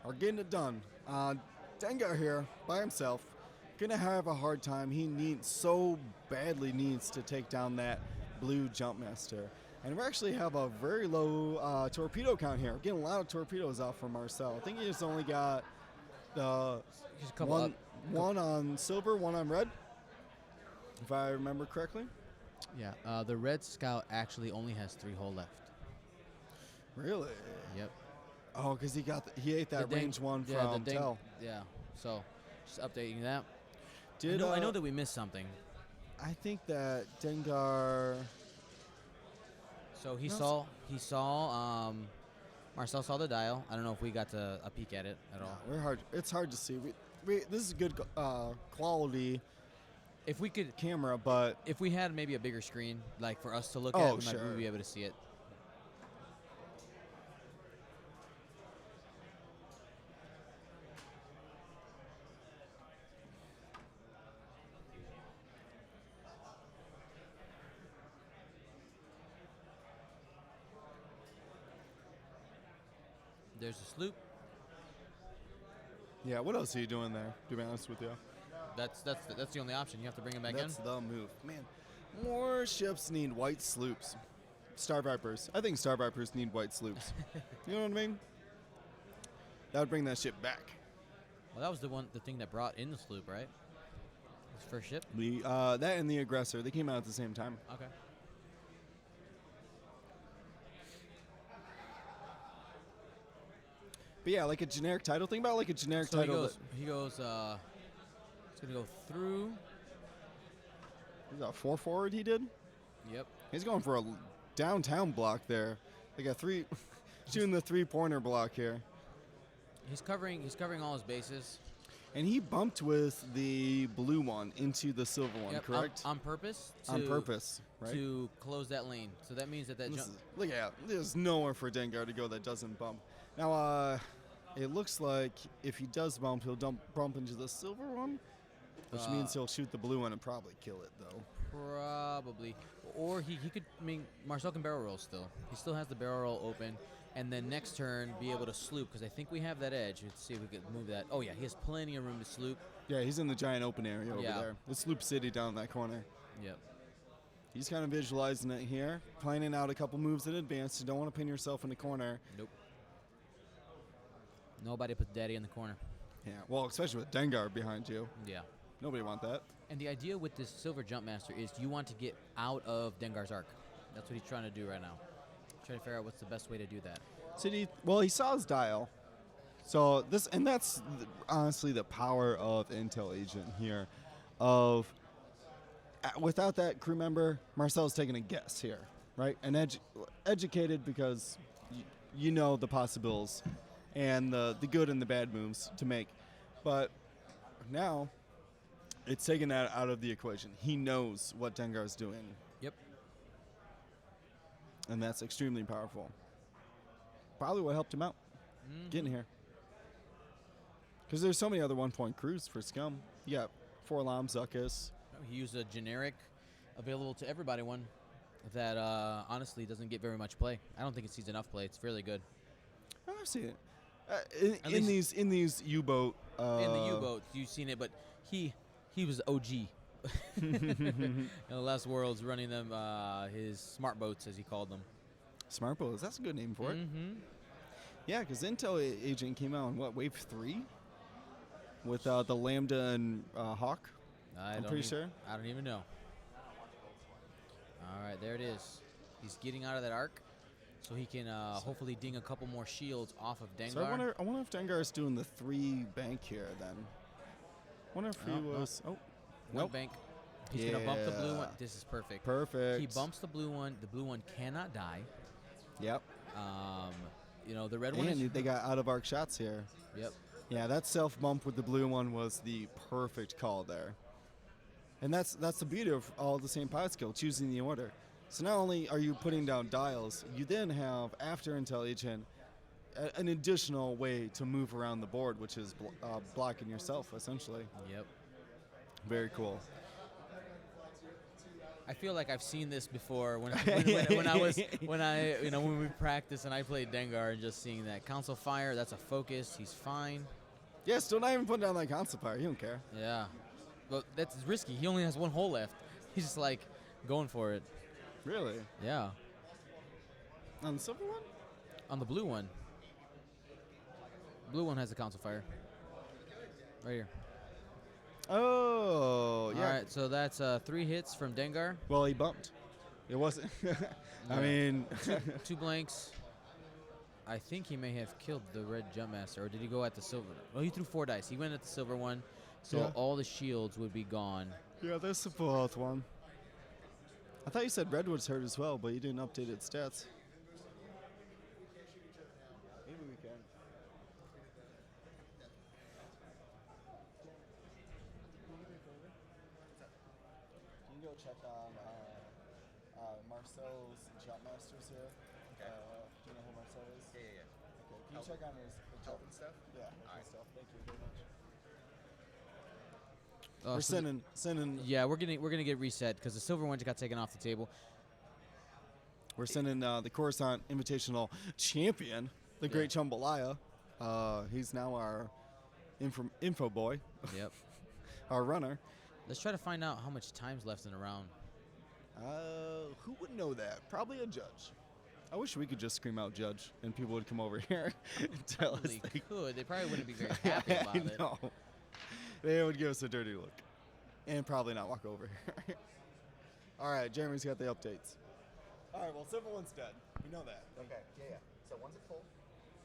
are getting it done. Dengar here by himself, gonna have a hard time. He so badly needs to take down that blue JumpMaster. And we actually have a very low torpedo count here. Getting a lot of torpedoes out from Marcel. I think he just only got the one on silver, 1 on red, if I remember correctly. Yeah, the Red Scout actually only has 3 hull left. Really? Yep. Oh, because he ate that range 1 from Tel. Yeah, so just updating that. I know that we missed something. I think that Dengar. So he saw Marcel saw the dial. I don't know if we got a peek at it at all. It's hard to see. This is good quality. If we could camera, but if we had maybe a bigger screen, like for us to look at, we would be able to see it. There's a sloop. Yeah, what else are you doing there, to be honest with you? That's the only option. You have to bring him back That's in. the move. Man, more ships need white sloops. Star Vipers. I think Star Vipers need white sloops. You know what I mean? That would bring that ship back. Well, that was the thing that brought in the sloop, right? His first ship? That and the Aggressor. They came out at the same time. Okay. But yeah, like a generic title. Think about like a generic title. He goes, he's going to go through. He's got 4 forward he did? Yep. He's going for a downtown block there. They got 3, shooting the 3-pointer block here. He's covering all his bases. And he bumped with the blue one into the silver one, correct? On purpose. On purpose, right? To close that lane. So that means that look at there's nowhere for Dengar to go that doesn't bump. Now, it looks like if he does bump, he'll bump into the silver one, which means he'll shoot the blue one and probably kill it, though. Probably. Or he could, Marcel can barrel roll still. He still has the barrel roll open. And then next turn, be able to sloop, because I think we have that edge. Let's see if we can move that. Oh, yeah, he has plenty of room to sloop. Yeah, he's in the giant open area over there. It's Sloop City down that corner. Yep. He's kind of visualizing it here, planning out a couple moves in advance. You don't want to pin yourself in the corner. Nope. Nobody put daddy in the corner. Yeah, well, especially with Dengar behind you. Yeah. Nobody want that. And the idea with this silver JumpMaster is you want to get out of Dengar's arc. That's what he's trying to do right now. Trying to figure out what's the best way to do that. He saw his dial. So that's honestly the power of Intel Agent here. Without that crew member, Marcel's taking a guess here, right? And educated because you know the possibilities and the good and the bad moves to make. But now it's taking that out of the equation. He knows what Dengar's doing. Yep. And that's extremely powerful. Probably what helped him out getting here. Because there's so many other 1-point crews for Scum. You got Forlam, Zuckus. He used a generic, available to everybody one that honestly doesn't get very much play. I don't think it sees enough play. It's fairly good. I've seen it. In these U-boat. In the U-boat, you've seen it, but he was OG In the last Worlds, running them his smart boats, as he called them. Smart boats. That's a good name for it. Mm-hmm. Yeah, because Intel Agent came out in what, wave 3? With the Lambda and Hawk. I'm pretty sure. I don't even know. All right, there it is. He's getting out of that arc, so he can hopefully ding a couple more shields off of Dengar. So I wonder if Dengar is doing the 3 bank here then. I wonder if he was. Oh, One nope. bank. He's gonna bump the blue one. Yeah. This is perfect. Perfect. He bumps the blue one. The blue one cannot die. Yep. You know, the red one. And they got out of arc shots here. Yep. Yeah, that self bump with the blue one was the perfect call there. And that's the beauty of all the same pilot skill, choosing the order. So not only are you putting down dials, you then have, after Intel Agent, an additional way to move around the board, which is blocking yourself, essentially. Yep. Very cool. I feel like I've seen this before when we practiced and I played Dengar, and just seeing that console fire. That's a focus. He's fine. Yeah, still not even putting down that console fire. He don't care. Yeah. But that's risky. He only has one hole left. He's just like going for it. Really? Yeah. On the silver one? On the blue one. Blue one has a console fire. Right here. Oh, yeah. All right, so that's 3 hits from Dengar. Well, he bumped. It wasn't. I mean, Two blanks. I think he may have killed the red JumpMaster, or did he go at the silver? Well, he threw 4 dice. He went at the silver one, so Yeah. all the shields would be gone. yeah, that's the full health one. I thought you said red was hurt as well, but you didn't update its stats. Maybe we can. Can you go check on Marcel's JumpMasters here? Okay. Do you know who Marcel is? Yeah. Okay. Can you check on his Help and stuff? Yeah, help and stuff. Thank you very much. We're So sending. yeah, we're gonna get reset because the silver one just got taken off the table. We're sending the Coruscant Invitational champion, the great Chumbalaya. He's now our info boy, Yep. our runner. Let's try to find out how much time's left in the round. Who would know that? Probably a judge. I wish we could just scream out judge and people would come over here and tell us. They could. They probably wouldn't be very happy about it. No. They would give us a dirty look and probably not walk over here. All right, Jeremy's got the updates. All right, well, silver one's dead. We know that. Okay. Yeah. So one's at full,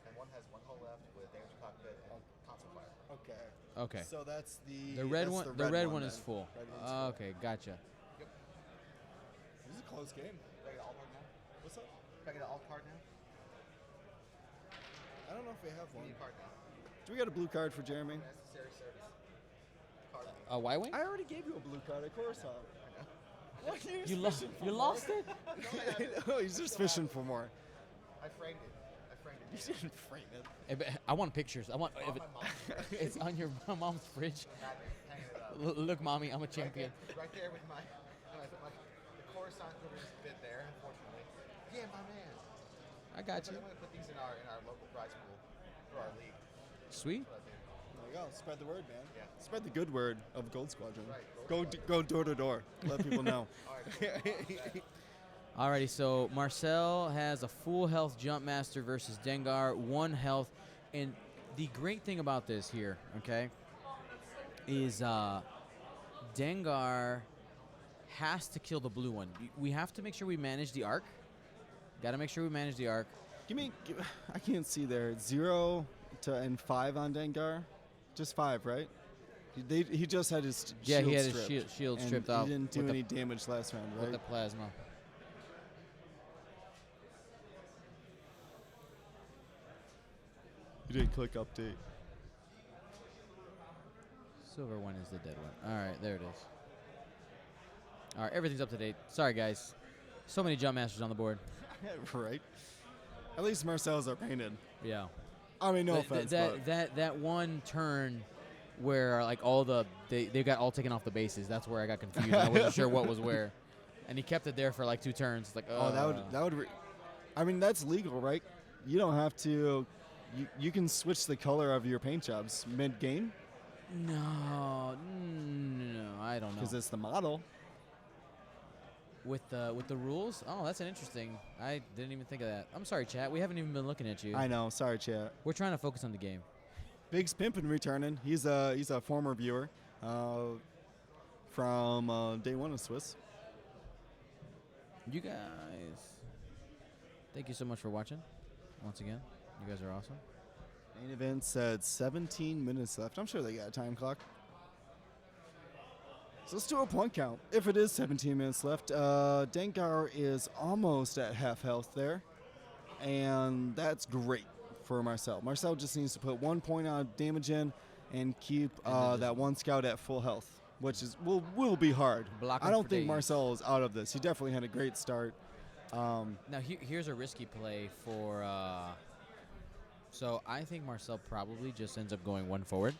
and one has 1 hole left with damage cockpit and console fire. Okay. Okay. So that's The red one. The red one is then. full. Red one's full. Okay, gotcha. This is a close game. Do I get the alt card now? What's up? Do I get the alt card now? I don't know if we have Give one. me a card now. Do we got a blue card for Jeremy? Necessary service. Card me. A Y-wing? I already gave you a blue card at Coruscant. What? You lost. You lost it. No, he's just fishing for more. I framed it. You didn't frame it. I want pictures. I want. On my mom's fridge. It's on your mom's fridge. Hanging it up. Look, mommy, I'm a champion. Right there with my. And I put my. The Coruscant glitters bit there, unfortunately. Yeah, my man. I got So you. I'm gonna put these in our local prize pool for our league. Sweet. That's what I do. There you go. Spread the word, man. Yeah. Spread the good word of Gold Squadron. Right, Go door to door. Let people know. All right. Cool. Alrighty, so Marcel has a full health JumpMaster versus Dengar, 1 health. And the great thing about this here, okay, is Dengar has to kill the blue one. We have to make sure we manage the arc. Got to make sure we manage the arc. I can't see there. 0 and 5 on Dengar. Just 5, right? He just had his Yeah, shield he had his stripped. shield and stripped off He didn't do with the- any damage last round, with right? the plasma. You didn't click update. Silver one is the dead one. All right, there it is. All right, everything's up to date. Sorry, guys. So many JumpMasters on the board. Right. At least Marcel's are painted. Yeah. I mean, no offense, but That one turn where like they got all taken off the bases. That's where I got confused. I wasn't sure what was where, and he kept it there for like 2 turns. Like, that would. I mean, that's legal, right? You don't have to. You can switch the color of your paint jobs mid game. No, I don't know. Because it's the model. With the rules? Oh, that's an interesting. I didn't even think of that. I'm sorry, chat. We haven't even been looking at you. I know. Sorry, chat. We're trying to focus on the game. Big's Pimpin' returning. He's a former viewer from day one of Swiss. You guys, thank you so much for watching. Once again, you guys are awesome. Main event said 17 minutes left. I'm sure they got a time clock. So let's do a point count. If it is 17 minutes left, Dengar is almost at half health there. And that's great for Marcel. Marcel just needs to put 1 point on damage in and keep that one scout at full health, which is will be hard. Block I him don't for think days. Marcel is out of this. He definitely had a great start. Now here's a risky play for. So I think Marcel probably just ends up going one forward.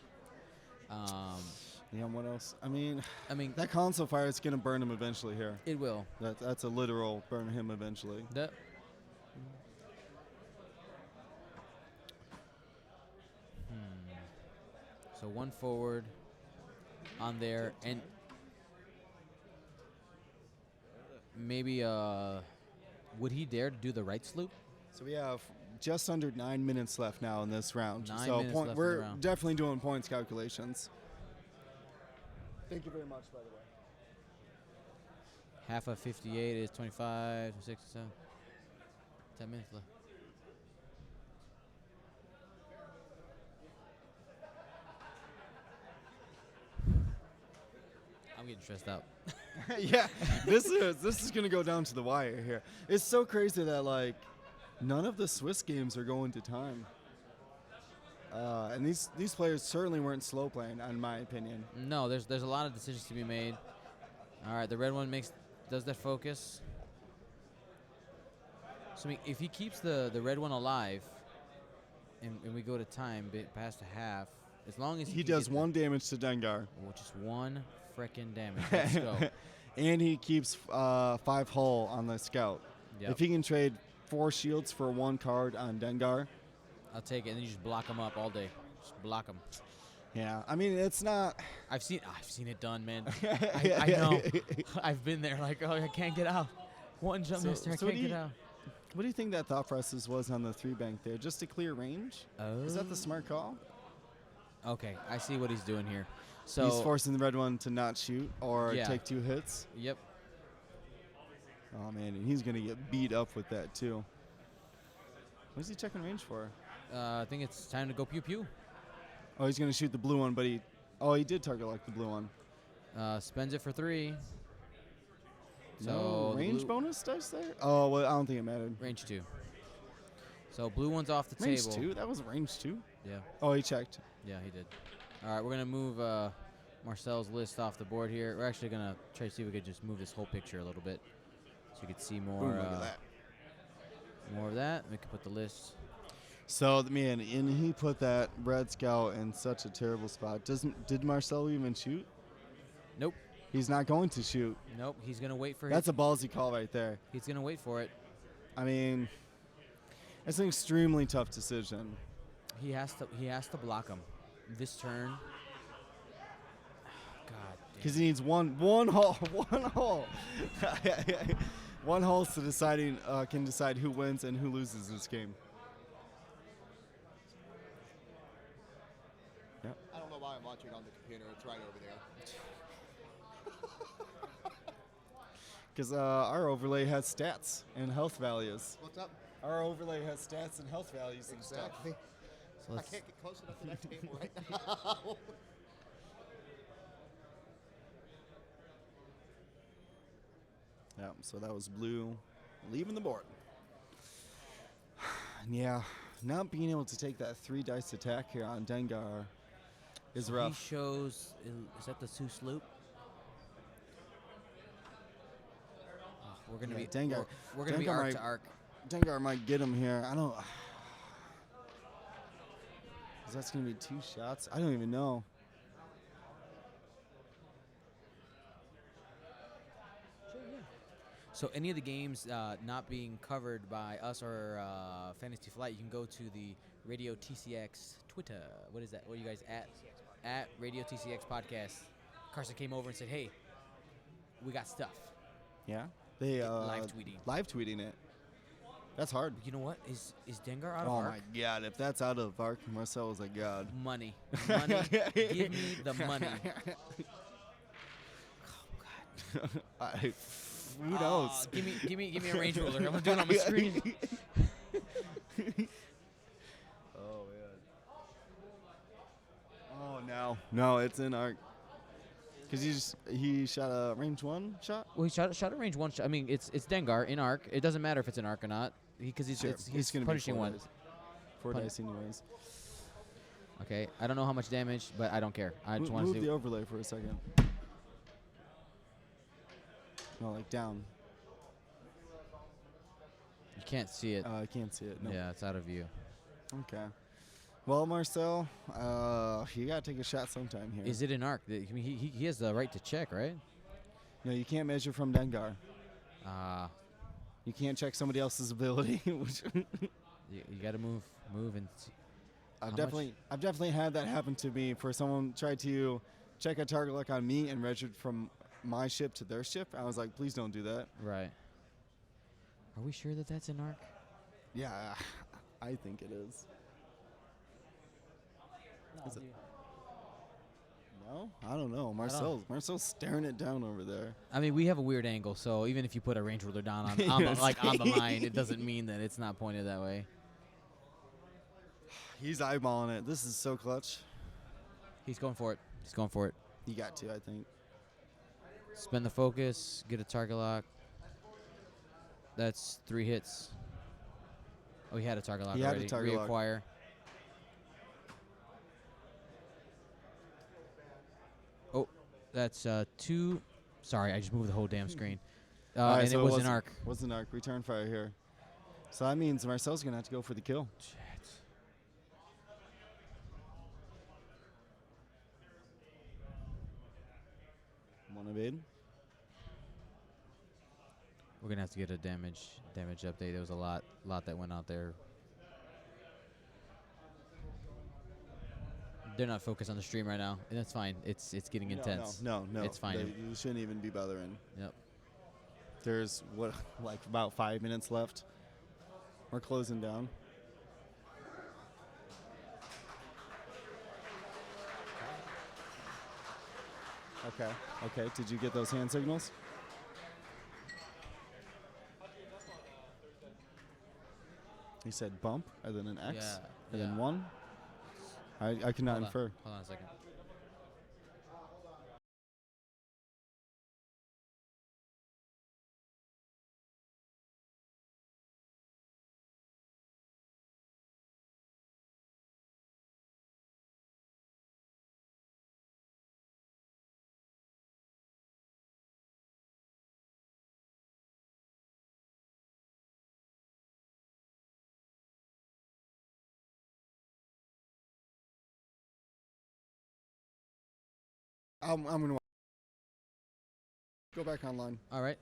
Yeah, what else? I mean, That that console fire is going to burn him eventually here. it will. That's a literal burn him eventually. That. So one forward on there, and maybe would he dare to do the right sloop? So we have just under 9 minutes left now in this round. 9 so minutes left in the we're round. definitely doing points calculations. Thank you very much, by the way. Half of 58 is 25, 6, 7. 10 minutes left. I'm getting stressed out. Yeah, this is gonna go down to the wire here. It's so crazy that like none of the Swiss games are going to time. And these players certainly weren't slow playing, in my opinion. No, there's a lot of decisions to be made. All right, the red one does that focus. So if he keeps the red one alive, and we go to time past a half, as long as He can does get 1 damage to Dengar. just one frickin' damage. Let's go. And he keeps 5 hull on the scout. Yep. If he can trade 4 shields for 1 card on Dengar, I'll take it, and then you just block him up all day. Just block him. yeah. I mean, it's not. I've seen it done, man. I know. I've been there. Like, oh, I can't get out. One jump master, I so what can't do get you- out. What do you think that thought process was on the 3 bank there? Just to clear range? Is that the smart call? Okay, I see what he's doing here. So He's forcing the red one to not shoot or Yeah. take 2 hits. Yep. Oh man, and he's gonna get beat up with that too. What's he checking range for? I think it's time to go pew pew. Oh, he's gonna shoot the blue one, but he did target like the blue one. Spends it for 3. So No the range blue- bonus dice there? Oh well, I don't think it mattered. Range 2. So blue one's off the Range table. 2? That was range 2? Yeah. Oh, he checked. Yeah, he did. All right, we're gonna move Marcel's list off the board here. We're actually gonna try to see if we could just move this whole picture a little bit, so you could see more. Boom, look at that. More of that. We can put the list. So man, and he put that red scout in such a terrible spot. Did Marcel even shoot? Nope. He's not going to shoot. Nope. He's gonna wait for. That's a ballsy call right there. He's gonna wait for it. I mean, it's an extremely tough decision. He has to block him this turn. God. Because he needs one hole, one hole. One hole to deciding can decide who wins and who loses this game. Yep. I don't know why I'm watching on the computer. It's right over there. Because our overlay has stats and health values. What's up? Our overlay has stats and health values and stuff. Exactly. So I let's, can't get close enough to that table right now. Yeah, so that was blue leaving the board. And yeah, not being able to take that 3 dice attack here on Dengar is he rough. shows. Is that the Sioux sloop? Oh, we're gonna Yeah, be Dengar. We're gonna be Dengar arc might- to arc. Dengar might get him here. I don't. Is that's gonna be 2 shots? I don't even know. So any of the games not being covered by us or Fantasy Flight, you can go to the Radio TCX Twitter. What is that? What are you guys at? at Radio TCX Podcast, Carson came over and said, "Hey, we got stuff." Yeah. They Live tweeting. Live tweeting it. That's hard. You know what? Is Dengar out of Oh arc? my God! If that's out of arc, Marcel was like, God. Money. Give me the money. Who knows? Give me a range ruler. I'm gonna do it on my screen. Oh man. Oh no, it's in arc. Cause he shot a range 1 shot. Well, he shot a range 1 shot. I mean, it's Dengar in arc. It doesn't matter if it's in arc or not, because he's gonna punishing be 4 one. dice. 4 dice anyways. Okay, I don't know how much damage, but I don't care. I just want to Move see. the overlay for a second. No, like down. You can't see it. I can't see it. No. Yeah, it's out of view. Okay. Well, Marcel, you gotta take a shot sometime here. Is it in arc? I mean, he has the right to check, right? No, you can't measure from Dengar. You can't check somebody else's ability. Which You got to move and see. I've definitely had that happen to me. For someone tried to check a target lock on me and measured from my ship to their ship. I was like, please don't do that. Right. Are we sure that that's in arc? Yeah, I think it is. Is it? No, I don't know. Marcel's staring it down over there. I mean, we have a weird angle, so even if you put a range ruler down on the line, it doesn't mean that it's not pointed that way. He's eyeballing it. This is so clutch. He's going for it. You got to, I think. Spend the focus, get a target lock. That's 3 hits. Oh, he had a target lock He had already. a target lock. Reacquire. Oh, that's 2. Sorry, I just moved the whole damn screen. All right, and so it was an arc. Was an arc. Return fire here. So that means Marcel's going to have to go for the kill. Shit. One evade. We're gonna have to get a damage update. There was a lot that went out there. They're not focused on the stream right now, and that's fine. It's getting intense. No. It's fine. You shouldn't even be bothering. Yep. There's like about 5 minutes left. We're closing down. Okay. Did you get those hand signals? He said bump, and then an X, Yeah, and yeah. then 1. I cannot Hold on. infer. Hold on a second. I'm gonna go back online. All right.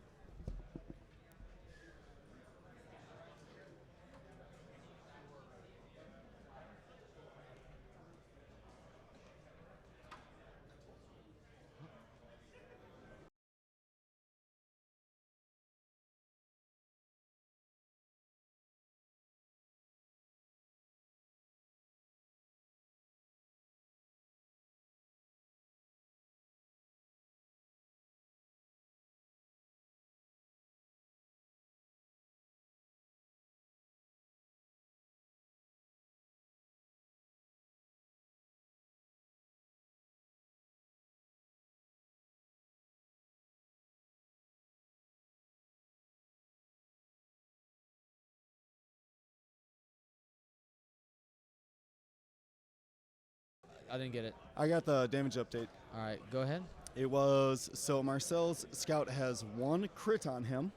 I didn't get it. I got the damage update. All right, go ahead. It was, so Marcel's scout has 1 crit on him,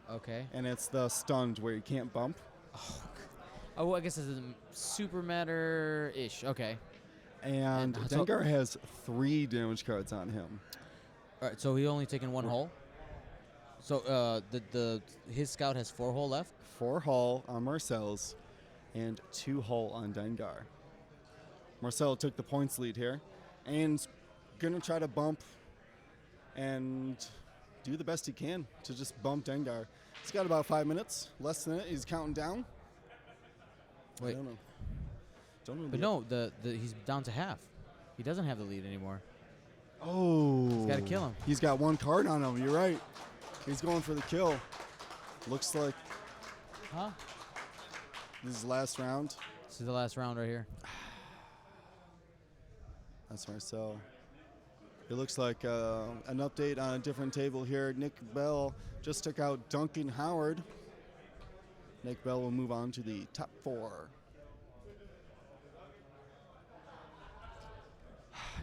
Okay. and it's the stunned where you can't bump. Oh, well, I guess it's a super matter-ish. Okay. And And so- Dengar has 3 damage cards on him. All right, so he only taken 1 hull. So his scout has 4 hull left. 4 hull on Marcel's, and 2 hull on Dengar. Marcel took the points lead here. and gonna try to bump and do the best he can to just bump Dengar. He's got about 5 minutes, less than it. He's counting down. Wait. I don't know. But no, he's down to half. He doesn't have the lead anymore. Oh. He's got to kill him. He's got one card on him. You're right. He's going for the kill. Looks like Huh? this is the last round. This is the last round right here. That's Marcel. It looks like an update on a different table here. Nick Bell just took out Duncan Howard. Nick Bell will move on to the top 4.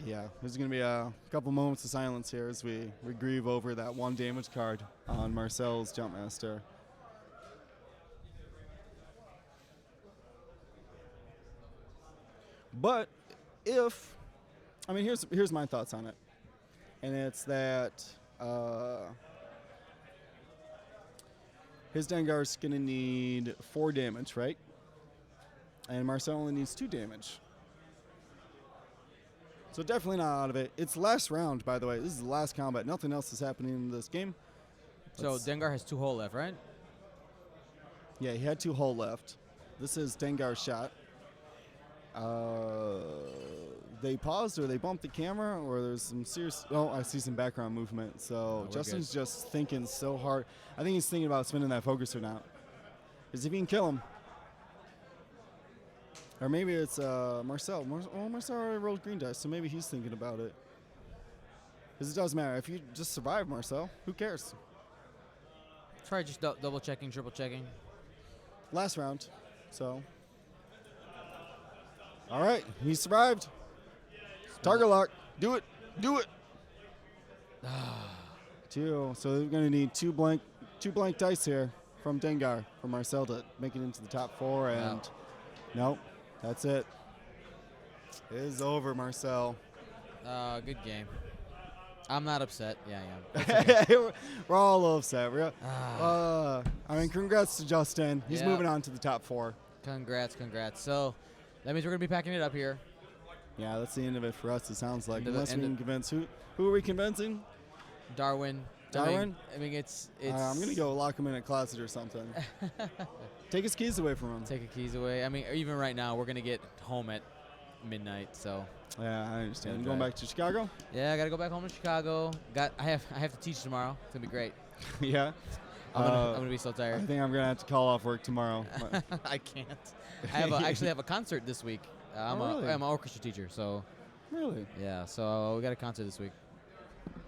Yeah, there's going to be a couple moments of silence here as we grieve over that 1 damage card on Marcel's JumpMaster. But if, I mean, here's my thoughts on it. And it's that his Dengar's going to need 4 damage, right? And Marcel only needs 2 damage. So definitely not out of it. It's last round, by the way. This is the last combat. Nothing else is happening in this game. So Dengar has 2 hull left, right? Yeah, he had 2 hull left. This is Dengar's shot. They paused or they bumped the camera or there's some serious... Oh, I see some background movement. So Justin's just thinking so hard. I think he's thinking about spinning that focuser now. Because if he can kill him... Or maybe it's Marcel. Marcel already rolled green dice, so maybe he's thinking about it. Because it does matter. If you just survive, Marcel, who cares? Try just double checking, triple checking. Last round, so. All right, he survived. Target lock. Do it. Do it. 2. So they're going to need 2 blank dice here from Dengar for Marcel to make it into the top 4. And nope. That's it. It is over, Marcel. Good game. I'm not upset. Yeah, I am. We're all upset. I mean, congrats to Justin. He's moving on to the top 4. Congrats. So that means we're going to be packing it up here. Yeah, that's the end of it for us, it sounds like. Unless we can convince who are we convincing? Darwin? I mean, it's I'm going to go lock him in a closet or something. Take his keys away from him. Take the keys away. I mean, even right now, we're going to get home at midnight, so. Yeah, I understand. You going back to Chicago? Yeah, I got to go back home to Chicago. I have to teach tomorrow. It's going to be great. Yeah? I'm gonna be so tired. I think I'm going to have to call off work tomorrow. I can't. I actually have a concert this week. Really? I'm an orchestra teacher, so. Really? Yeah, so we got a concert this week.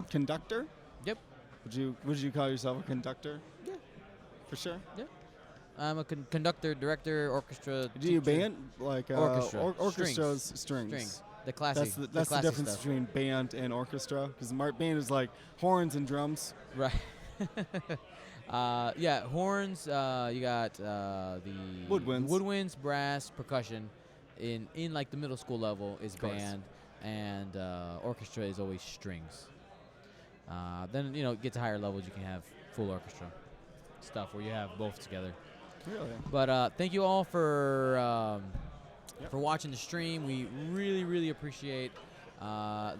Conductor? Yep. Would you call yourself a conductor? Yeah. For sure? Yeah. I'm a conductor, director, orchestra. Do you teacher. band like Orchestra. orchestra's strings? Strings. The classy. That's the difference stuff. between band and orchestra. Because band is like horns and drums. Right. Yeah, horns. You got the woodwinds, brass, percussion. In like the middle school level is band, and orchestra is always strings. Then get to higher levels, you can have full orchestra stuff where you have both together. Really? But thank you all for watching the stream. We really appreciate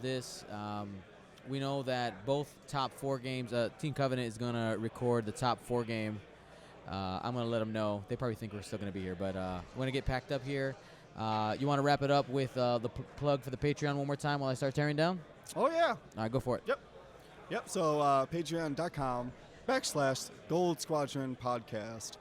this. We know that both top 4 games. Team Covenant is gonna record the top 4 game. I'm gonna let them know. They probably think we're still gonna be here, but we're gonna get packed up here. You want to wrap it up with the plug for the Patreon one more time while I start tearing down? Oh yeah. All right, go for it. Yep. So patreon.com/Gold Squadron Podcast.